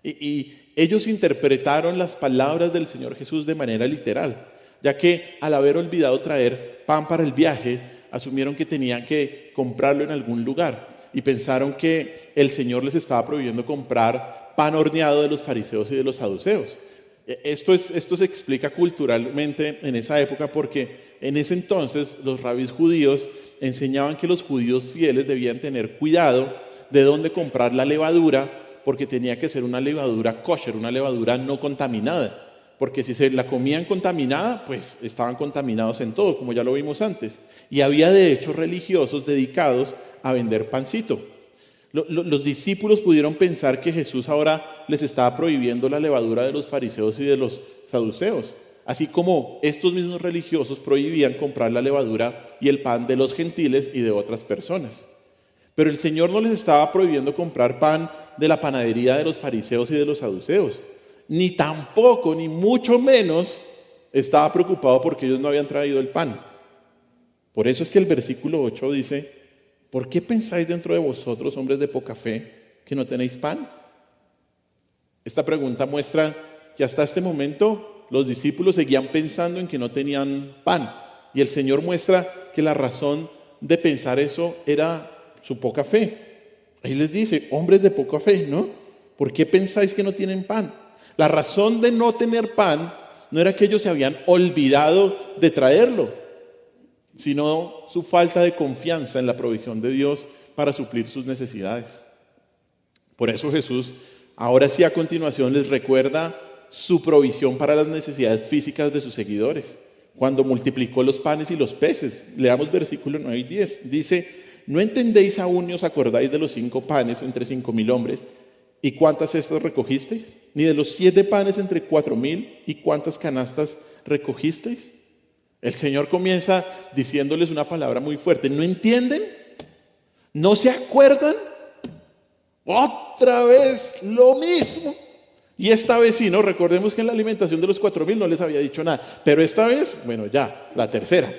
Y ellos interpretaron las palabras del Señor Jesús de manera literal, ya que al haber olvidado traer pan para el viaje, asumieron que tenían que comprarlo en algún lugar. Y pensaron que el Señor les estaba prohibiendo comprar pan horneado de los fariseos y de los saduceos. Esto se explica culturalmente en esa época porque en ese entonces los rabís judíos enseñaban que los judíos fieles debían tener cuidado de dónde comprar la levadura porque tenía que ser una levadura kosher, una levadura no contaminada. Porque si se la comían contaminada, pues estaban contaminados en todo, como ya lo vimos antes. Y había de hecho religiosos dedicados a vender pancito. Los discípulos pudieron pensar que Jesús ahora les estaba prohibiendo la levadura de los fariseos y de los saduceos, así como estos mismos religiosos prohibían comprar la levadura y el pan de los gentiles y de otras personas. Pero el Señor no les estaba prohibiendo comprar pan de la panadería de los fariseos y de los saduceos, ni tampoco, ni mucho menos, estaba preocupado porque ellos no habían traído el pan. Por eso es que el versículo 8 dice, ¿por qué pensáis dentro de vosotros, hombres de poca fe, que no tenéis pan? Esta pregunta muestra que hasta este momento los discípulos seguían pensando en que no tenían pan. Y el Señor muestra que la razón de pensar eso era su poca fe. Ahí les dice, hombres de poca fe, ¿no? ¿Por qué pensáis que no tienen pan? La razón de no tener pan no era que ellos se habían olvidado de traerlo, sino su falta de confianza en la provisión de Dios para suplir sus necesidades. Por eso Jesús, ahora sí a continuación, les recuerda su provisión para las necesidades físicas de sus seguidores, cuando multiplicó los panes y los peces. Leamos versículos 9 y 10. Dice, ¿no entendéis aún ni os acordáis de los 5 panes entre 5,000 hombres ¿Y cuántas cestas recogisteis? Ni de los 7 panes entre 4,000, ¿y cuántas canastas recogisteis? El Señor comienza diciéndoles una palabra muy fuerte. ¿No entienden? ¿No se acuerdan? Otra vez lo mismo. Y esta vez sí, ¿no? Recordemos que en la alimentación de los 4,000 no les había dicho nada. Pero esta vez, bueno, ya, la tercera.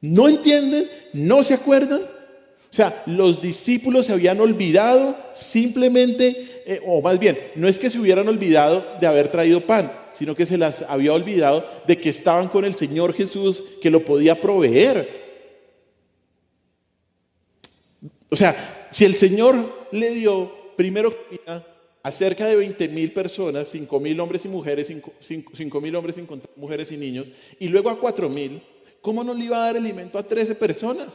¿No entienden? ¿No se acuerdan? O sea, los discípulos se habían olvidado simplemente, o más bien, no es que se hubieran olvidado de haber traído pan, sino que se las había olvidado de que estaban con el Señor Jesús, que lo podía proveer. O sea, si el Señor le dio primero comida a cerca de 20,000 personas, 5,000 hombres y mujeres, 5,000 hombres sin contar mujeres y niños, y luego a 4,000, ¿cómo no le iba a dar alimento a 13 personas?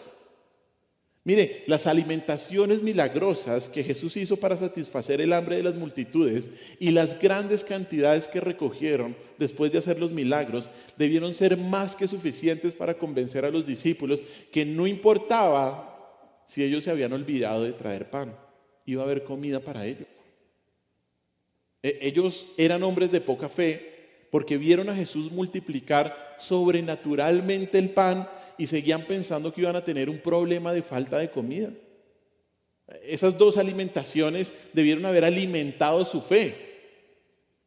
Mire, las alimentaciones milagrosas que Jesús hizo para satisfacer el hambre de las multitudes y las grandes cantidades que recogieron después de hacer los milagros debieron ser más que suficientes para convencer a los discípulos que no importaba si ellos se habían olvidado de traer pan, iba a haber comida para ellos. Ellos eran hombres de poca fe porque vieron a Jesús multiplicar sobrenaturalmente el pan y seguían pensando que iban a tener un problema de falta de comida. Esas dos alimentaciones debieron haber alimentado su fe.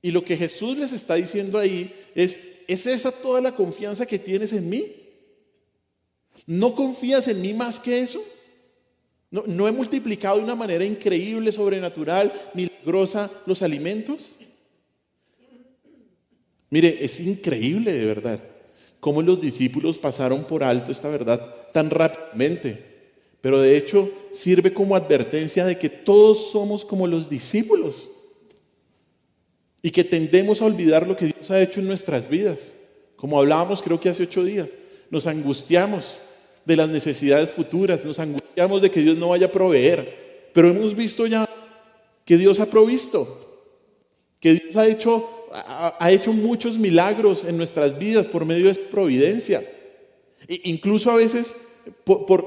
Y lo que Jesús les está diciendo ahí ¿es esa toda la confianza que tienes en mí? ¿No confías en mí más que eso? ¿No he multiplicado de una manera increíble, sobrenatural, milagrosa los alimentos? Mire, es increíble de verdad cómo los discípulos pasaron por alto esta verdad tan rápidamente. Pero de hecho sirve como advertencia de que todos somos como los discípulos y que tendemos a olvidar lo que Dios ha hecho en nuestras vidas. Como hablábamos creo que hace 8 días, nos angustiamos de las necesidades futuras, nos angustiamos de que Dios no vaya a proveer, pero hemos visto ya que Dios ha provisto, que Dios ha hecho muchos milagros en nuestras vidas por medio de su providencia. Incluso a veces,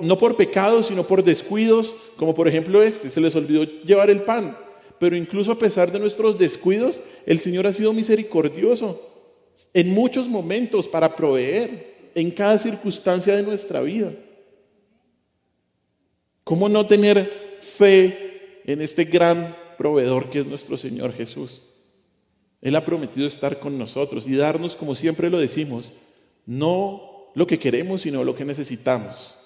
no por pecados, sino por descuidos, como por ejemplo se les olvidó llevar el pan. Pero incluso a pesar de nuestros descuidos, el Señor ha sido misericordioso en muchos momentos para proveer en cada circunstancia de nuestra vida. ¿Cómo no tener fe en este gran proveedor que es nuestro Señor Jesús? Él ha prometido estar con nosotros y darnos, como siempre lo decimos, no lo que queremos, sino lo que necesitamos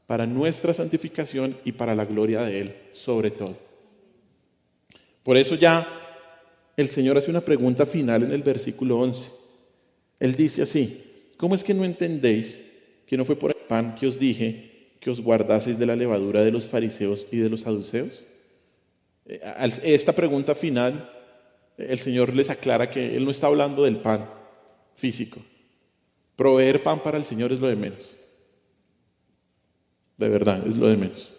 para nuestra santificación y para la gloria de Él, sobre todo. Por eso ya el Señor hace una pregunta final en el versículo 11. Él dice así: ¿cómo es que no entendéis que no fue por el pan que os dije que os guardaseis de la levadura de los fariseos y de los saduceos? Esta pregunta final, el Señor les aclara que Él no está hablando del pan físico. Proveer pan para el Señor es lo de menos. De verdad, es lo de menos.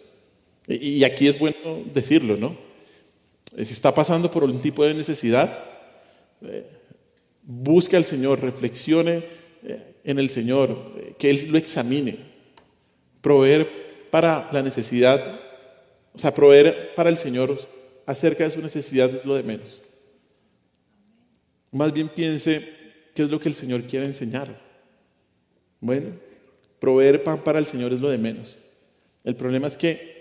Y aquí es bueno decirlo, ¿no? Si está pasando por un tipo de necesidad, busque al Señor, reflexione en el Señor, que Él lo examine. Proveer para la necesidad, o sea, proveer para el Señor acerca de su necesidad es lo de menos. Más bien piense qué es lo que el Señor quiere enseñar. Bueno, proveer pan para el Señor es lo de menos. El problema es que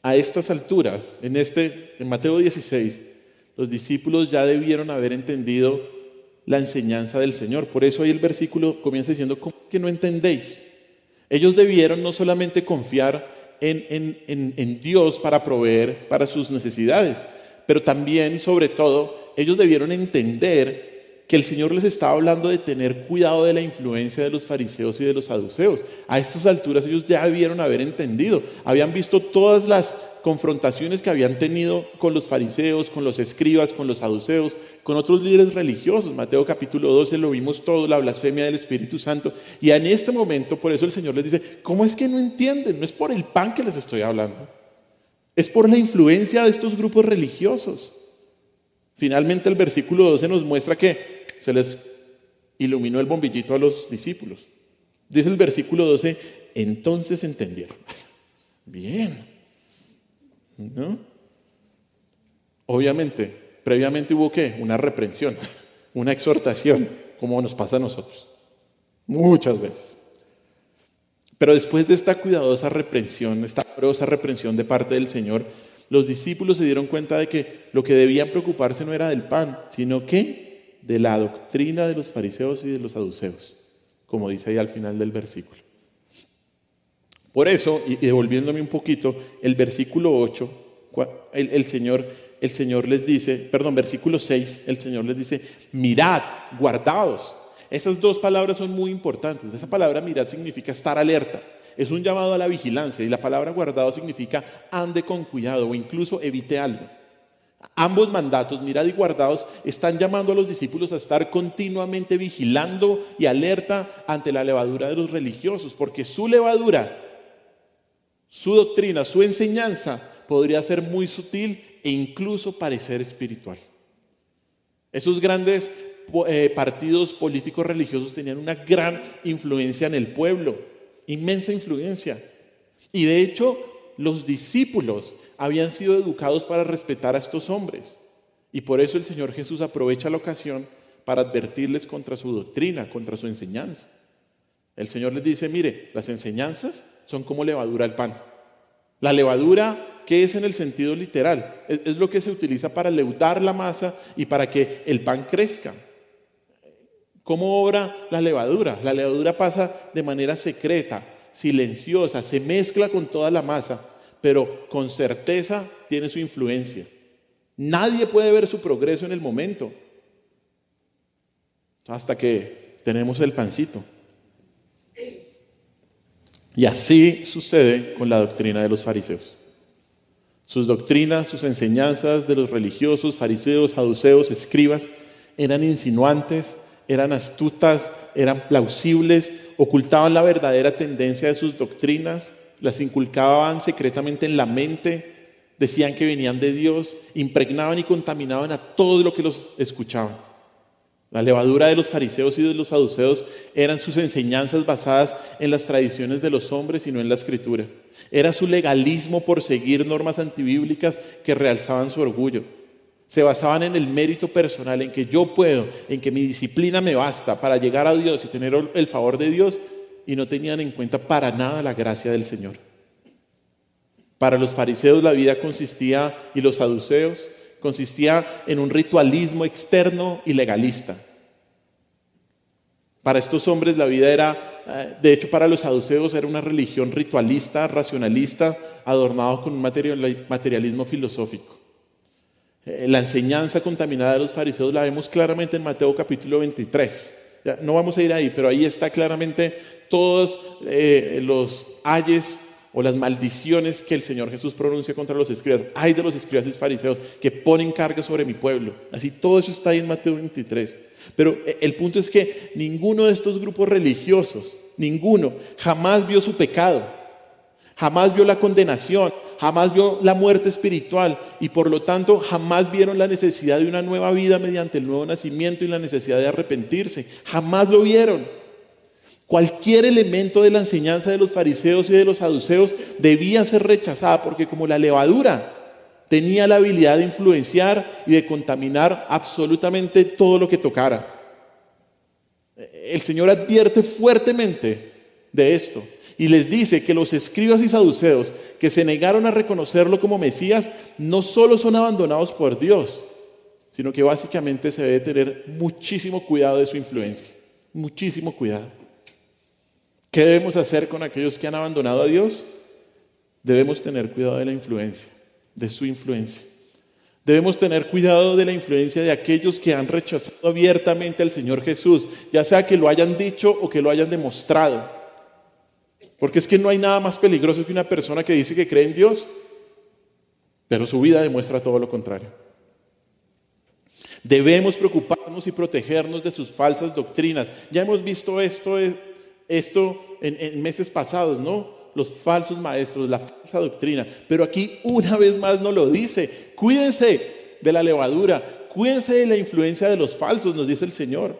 a estas alturas, en Mateo 16, los discípulos ya debieron haber entendido la enseñanza del Señor. Por eso ahí el versículo comienza diciendo: ¿cómo que no entendéis? Ellos debieron no solamente confiar en Dios para proveer para sus necesidades, pero también, sobre todo, ellos debieron entender que el Señor les estaba hablando de tener cuidado de la influencia de los fariseos y de los saduceos. A estas alturas ellos ya debieron haber entendido, habían visto todas las confrontaciones que habían tenido con los fariseos, con los escribas, con los saduceos, con otros líderes religiosos. Mateo capítulo 12 lo vimos todo, la blasfemia del Espíritu Santo. Y en este momento, por eso el Señor les dice: ¿cómo es que no entienden? No es por el pan que les estoy hablando, es por la influencia de estos grupos religiosos. Finalmente el versículo 12 nos muestra que se les iluminó el bombillito a los discípulos. Dice el versículo 12: entonces entendieron. Bien, ¿no? Obviamente, previamente hubo ¿qué? Una reprensión, una exhortación, como nos pasa a nosotros, muchas veces. Pero después de esta cuidadosa reprensión, esta amorosa reprensión de parte del Señor, los discípulos se dieron cuenta de que lo que debían preocuparse no era del pan, sino que de la doctrina de los fariseos y de los saduceos, como dice ahí al final del versículo. Por eso, y devolviéndome un poquito, el versículo 8, el Señor les dice, versículo 6, el Señor les dice, mirad, guardaos. Esas dos palabras son muy importantes. Esa palabra mirad significa estar alerta. Es un llamado a la vigilancia, y la palabra guardado significa ande con cuidado o incluso evite algo. Ambos mandatos, mirad y guardaos, están llamando a los discípulos a estar continuamente vigilando y alerta ante la levadura de los religiosos, porque su levadura, su doctrina, su enseñanza podría ser muy sutil e incluso parecer espiritual. Esos grandes partidos políticos religiosos tenían una gran influencia en el pueblo, inmensa influencia. Y de hecho, los discípulos habían sido educados para respetar a estos hombres. Y por eso el Señor Jesús aprovecha la ocasión para advertirles contra su doctrina, contra su enseñanza. El Señor les dice, mire, las enseñanzas son como levadura al pan. La levadura, ¿qué es en el sentido literal? Es lo que se utiliza para leudar la masa y para que el pan crezca. ¿Cómo obra la levadura? La levadura pasa de manera secreta, silenciosa, se mezcla con toda la masa, pero con certeza tiene su influencia. Nadie puede ver su progreso en el momento, hasta que tenemos el pancito. Y así sucede con la doctrina de los fariseos. Sus doctrinas, sus enseñanzas de los religiosos, fariseos, saduceos, escribas, eran insinuantes, eran astutas, eran plausibles, ocultaban la verdadera tendencia de sus doctrinas, las inculcaban secretamente en la mente, decían que venían de Dios, impregnaban y contaminaban a todo lo que los escuchaban. La levadura de los fariseos y de los saduceos eran sus enseñanzas basadas en las tradiciones de los hombres y no en la Escritura. Era su legalismo por seguir normas antibíblicas que realzaban su orgullo. Se basaban en el mérito personal, en que yo puedo, en que mi disciplina me basta para llegar a Dios y tener el favor de Dios, y no tenían en cuenta para nada la gracia del Señor. Para los fariseos la vida consistía, y los saduceos, consistía en un ritualismo externo y legalista. Para estos hombres la vida era, de hecho para los saduceos era una religión ritualista, racionalista, adornado con un materialismo filosófico. La enseñanza contaminada de los fariseos la vemos claramente en Mateo capítulo 23. Ya, no vamos a ir ahí, pero ahí está claramente todos los ayes o las maldiciones que el Señor Jesús pronuncia contra los escribas. Ay de los escribas y fariseos que ponen carga sobre mi pueblo. Así todo eso está ahí en Mateo 23. Pero el punto es que ninguno de estos grupos religiosos, ninguno, jamás vio su pecado, jamás vio la condenación, jamás vio la muerte espiritual y por lo tanto jamás vieron la necesidad de una nueva vida mediante el nuevo nacimiento y la necesidad de arrepentirse. Jamás lo vieron. Cualquier elemento de la enseñanza de los fariseos y de los saduceos debía ser rechazada porque como la levadura tenía la habilidad de influenciar y de contaminar absolutamente todo lo que tocara. El Señor advierte fuertemente de esto y les dice que los escribas y saduceos que se negaron a reconocerlo como Mesías no solo son abandonados por Dios, sino que básicamente se debe tener muchísimo cuidado de su influencia, muchísimo cuidado. ¿Qué debemos hacer con aquellos que han abandonado a Dios? Debemos tener cuidado de la influencia, de su influencia. Debemos tener cuidado de la influencia de aquellos que han rechazado abiertamente al Señor Jesús, ya sea que lo hayan dicho o que lo hayan demostrado. Porque es que no hay nada más peligroso que una persona que dice que cree en Dios, pero su vida demuestra todo lo contrario. Debemos preocuparnos y protegernos de sus falsas doctrinas. Ya hemos visto esto en meses pasados, ¿no? Los falsos maestros, la falsa doctrina. Pero aquí una vez más nos lo dice. Cuídense de la levadura, cuídense de la influencia de los falsos, nos dice el Señor.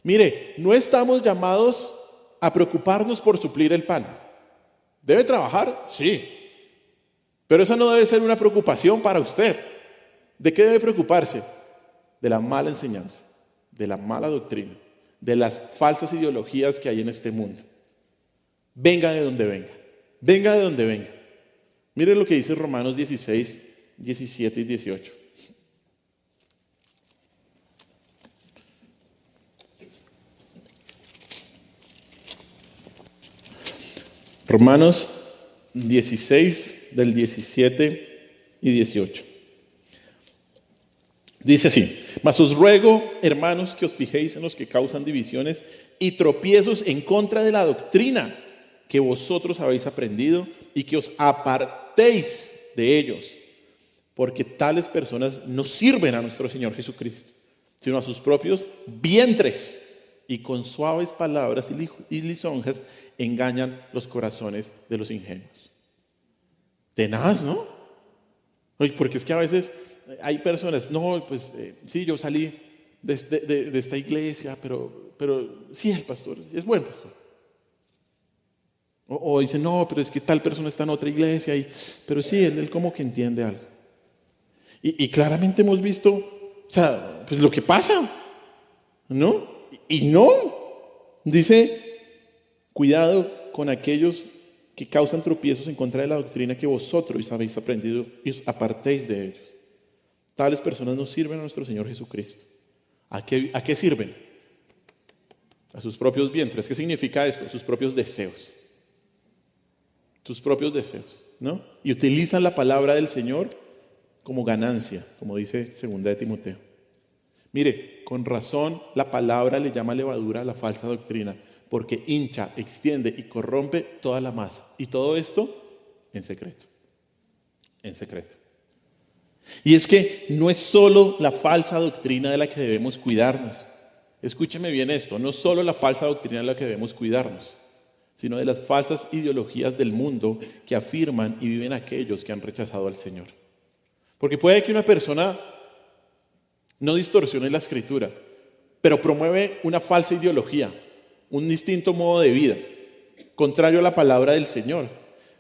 Mire, no estamos llamados a preocuparnos por suplir el pan. ¿Debe trabajar? Sí. Pero esa no debe ser una preocupación para usted. ¿De qué debe preocuparse? De la mala enseñanza, de la mala doctrina, de las falsas ideologías que hay en este mundo. Venga de donde venga, venga de donde venga. Mire lo que dice Romanos 16, 17 y 18. Romanos 16, del 17 y 18. Dice así: mas os ruego, hermanos, que os fijéis en los que causan divisiones y tropiezos en contra de la doctrina que vosotros habéis aprendido, y que os apartéis de ellos, porque tales personas no sirven a nuestro Señor Jesucristo, sino a sus propios vientres, y con suaves palabras y lisonjas engañan los corazones de los ingenuos. Tenaz, ¿no? Oye, porque es que a veces hay personas, no, pues sí, yo salí de esta iglesia, pero sí, el pastor es buen pastor. O dicen, no, pero es que tal persona está en otra iglesia, pero sí, él como que entiende algo. Y claramente hemos visto, o sea, pues lo que pasa, ¿no? Y no, dice, cuidado con aquellos que causan tropiezos en contra de la doctrina que vosotros habéis aprendido y os apartéis de ellos. Tales personas no sirven a nuestro Señor Jesucristo. ¿A qué sirven? A sus propios vientres. ¿Qué significa esto? Sus propios deseos. Sus propios deseos, ¿no? Y utilizan la palabra del Señor como ganancia, como dice 2 de Timoteo. Mire, con razón la palabra le llama levadura a la falsa doctrina, porque hincha, extiende y corrompe toda la masa. Y todo esto en secreto. En secreto. Y es que no es solo la falsa doctrina de la que debemos cuidarnos. Escúcheme bien esto, no solo la falsa doctrina de la que debemos cuidarnos, sino de las falsas ideologías del mundo que afirman y viven aquellos que han rechazado al Señor. Porque puede que una persona no distorsione la Escritura, pero promueve una falsa ideología, un distinto modo de vida, contrario a la palabra del Señor.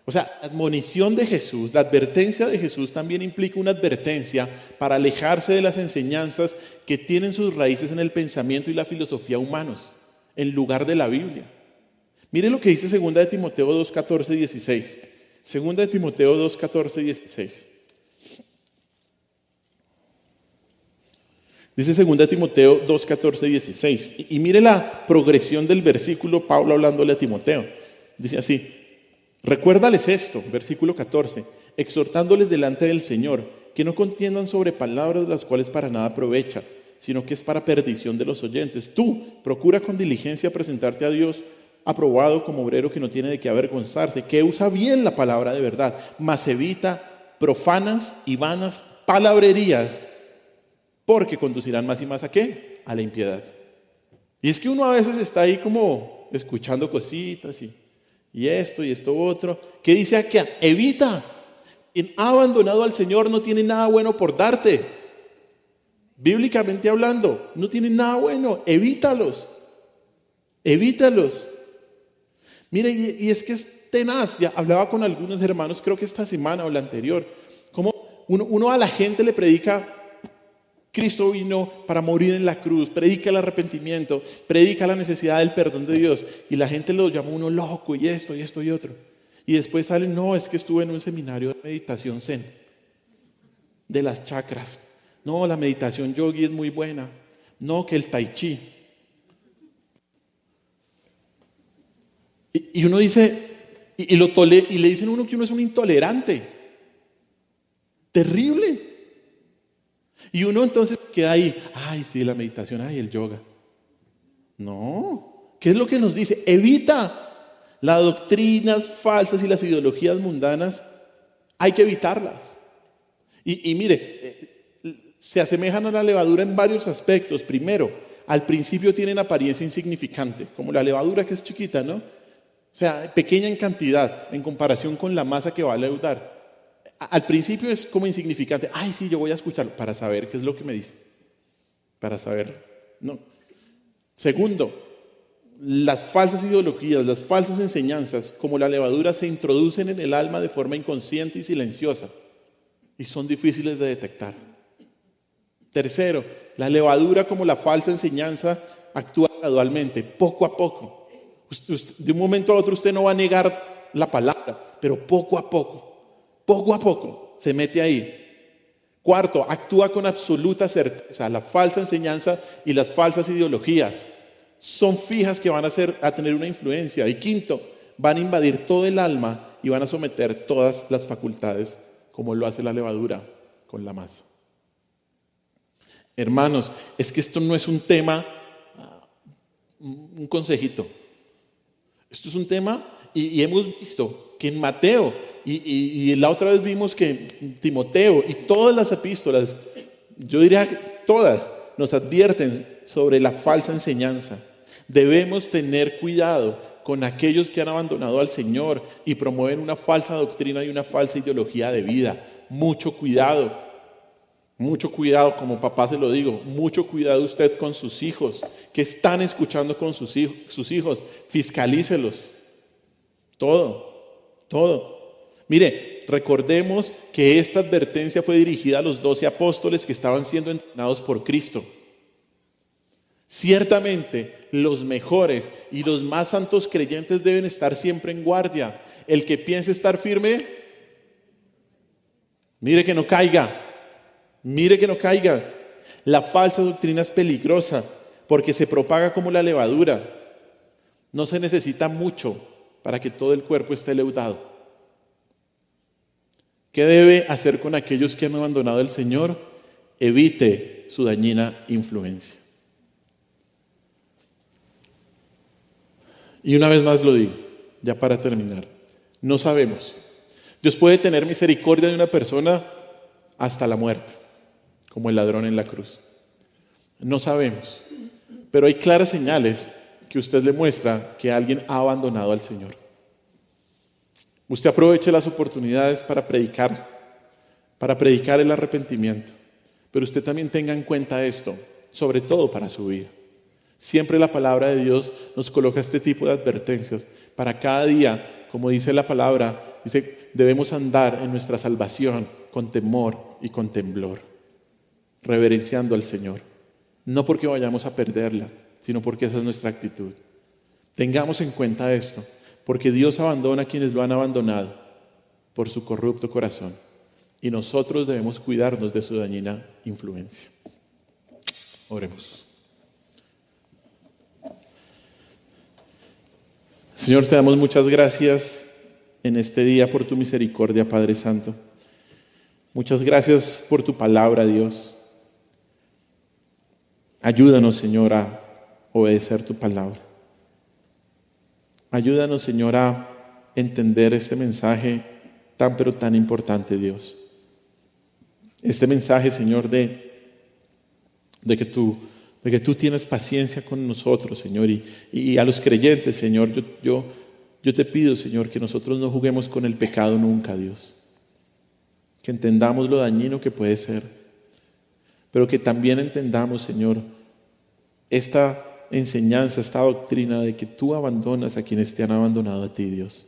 O sea, la admonición de Jesús, la advertencia de Jesús también implica una advertencia para alejarse de las enseñanzas que tienen sus raíces en el pensamiento y la filosofía humanos, en lugar de la Biblia. Mire lo que dice 2 de Timoteo 2, 14 y 16. 2 de Timoteo 2, 14 y 16. Dice 2 de Timoteo 2, 14 y 16. Y mire la progresión del versículo, Pablo hablándole a Timoteo. Dice así: recuérdales esto, versículo 14, exhortándoles delante del Señor, que no contiendan sobre palabras de las cuales para nada aprovecha, sino que es para perdición de los oyentes. Tú procura con diligencia presentarte a Dios aprobado como obrero que no tiene de qué avergonzarse, que usa bien la palabra de verdad, mas evita profanas y vanas palabrerías, porque conducirán más y más ¿a qué? A la impiedad. Y es que uno a veces está ahí como escuchando cositas y esto otro. ¿Qué dice aquí? Evita. Quien ha abandonado al Señor no tiene nada bueno por darte. Bíblicamente hablando, no tiene nada bueno. Evítalos. Evítalos. Mire, y es que es tenaz. Ya hablaba con algunos hermanos, creo que esta semana o la anterior, como uno a la gente le predica: Cristo vino para morir en la cruz, predica el arrepentimiento, predica la necesidad del perdón de Dios, y la gente lo llama uno loco y esto y otro. Y después salen, no, es que estuve en un seminario de meditación zen, de las chakras. No, la meditación yogi es muy buena. No, que el tai chi. Y uno dice, y le dicen a uno que uno es un intolerante. Terrible. Y uno entonces queda ahí, ay, sí, la meditación, ay, el yoga. No, ¿qué es lo que nos dice? Evita las doctrinas falsas y las ideologías mundanas, hay que evitarlas. Y mire, se asemejan a la levadura en varios aspectos. Primero, al principio tienen apariencia insignificante, como la levadura que es chiquita, ¿no? O sea, pequeña en cantidad en comparación con la masa que va a leudar. Al principio es como insignificante. Ay, sí, yo voy a escucharlo para saber qué es lo que me dice. Para saber, no. Segundo, las falsas ideologías, las falsas enseñanzas, como la levadura, se introducen en el alma de forma inconsciente y silenciosa. Y son difíciles de detectar. Tercero, la levadura como la falsa enseñanza actúa gradualmente, poco a poco. De un momento a otro usted no va a negar la palabra, pero poco a poco se mete ahí. Cuarto, actúa con absoluta certeza. La falsa enseñanza y las falsas ideologías son fijas que van a tener una influencia. Y quinto, van a invadir todo el alma y van a someter todas las facultades, como lo hace la levadura con la masa. Hermanos, es que esto no es un tema, un consejito. Esto es un tema, y hemos visto que en Mateo, y la otra vez vimos que en Timoteo, y todas las epístolas, yo diría que todas, nos advierten sobre la falsa enseñanza. Debemos tener cuidado con aquellos que han abandonado al Señor y promueven una falsa doctrina y una falsa ideología de vida. Mucho cuidado, como papá se lo digo, mucho cuidado usted con sus hijos, que están escuchando con sus hijos, fiscalícelos, todo. Mire, recordemos que esta advertencia fue dirigida a los 12 apóstoles que estaban siendo entrenados por Cristo. Ciertamente, los mejores y los más santos creyentes deben estar siempre en guardia. El que piense estar firme, mire que no caiga. La falsa doctrina es peligrosa porque se propaga como la levadura. No se necesita mucho para que todo el cuerpo esté leudado. ¿Qué debe hacer con aquellos que han abandonado al Señor? Evite su dañina influencia. Y una vez más lo digo, ya para terminar. No sabemos. Dios puede tener misericordia de una persona hasta la muerte, como el ladrón en la cruz. No sabemos. Pero hay claras señales que usted le muestra que alguien ha abandonado al Señor. Usted aproveche las oportunidades para predicar el arrepentimiento. Pero usted también tenga en cuenta esto, sobre todo para su vida. Siempre la palabra de Dios nos coloca este tipo de advertencias. Para cada día, como dice la palabra, dice, debemos andar en nuestra salvación con temor y con temblor, reverenciando al Señor. No porque vayamos a perderla, sino porque esa es nuestra actitud. Tengamos en cuenta esto, porque Dios abandona a quienes lo han abandonado por su corrupto corazón. Y nosotros debemos cuidarnos de su dañina influencia. Oremos. Señor, te damos muchas gracias en este día por tu misericordia, Padre Santo. Muchas gracias por tu palabra, Dios. Ayúdanos, Señor, a obedecer tu palabra. Ayúdanos, Señor, a entender este mensaje tan pero tan importante, Dios. Este mensaje, Señor, de que tú tienes paciencia con nosotros, Señor, y a los creyentes, Señor, yo te pido, Señor, que nosotros no juguemos con el pecado nunca, Dios. Que entendamos lo dañino que puede ser, pero que también entendamos, Señor, esta enseñanza, esta doctrina de que tú abandonas a quienes te han abandonado a ti, Dios.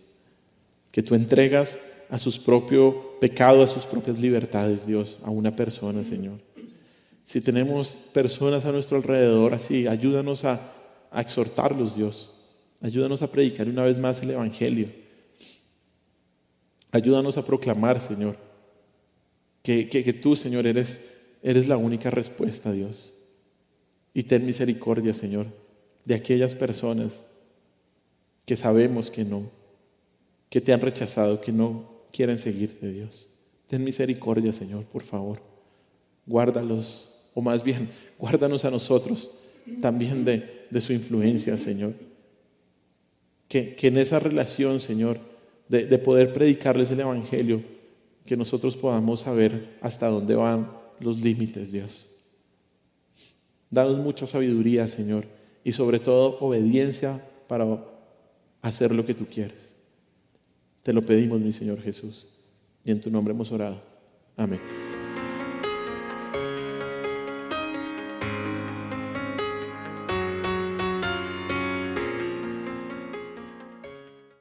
Que tú entregas a sus propios pecados, a sus propias libertades, Dios, a una persona, Señor. Si tenemos personas a nuestro alrededor así, ayúdanos a exhortarlos, Dios. Ayúdanos a predicar una vez más el Evangelio. Ayúdanos a proclamar, Señor, que tú, Señor, eres la única respuesta, Dios. Y ten misericordia, Señor, de aquellas personas que sabemos que no, que te han rechazado, que no quieren seguirte, Dios. Ten misericordia, Señor, por favor. Guárdalos. O más bien, guárdanos a nosotros también de su influencia, Señor. Que en esa relación, Señor, de poder predicarles el Evangelio, que nosotros podamos saber hasta dónde van los límites, Dios. Danos mucha sabiduría, Señor, y sobre todo obediencia para hacer lo que tú quieres. Te lo pedimos, mi Señor Jesús, y en tu nombre hemos orado. Amén.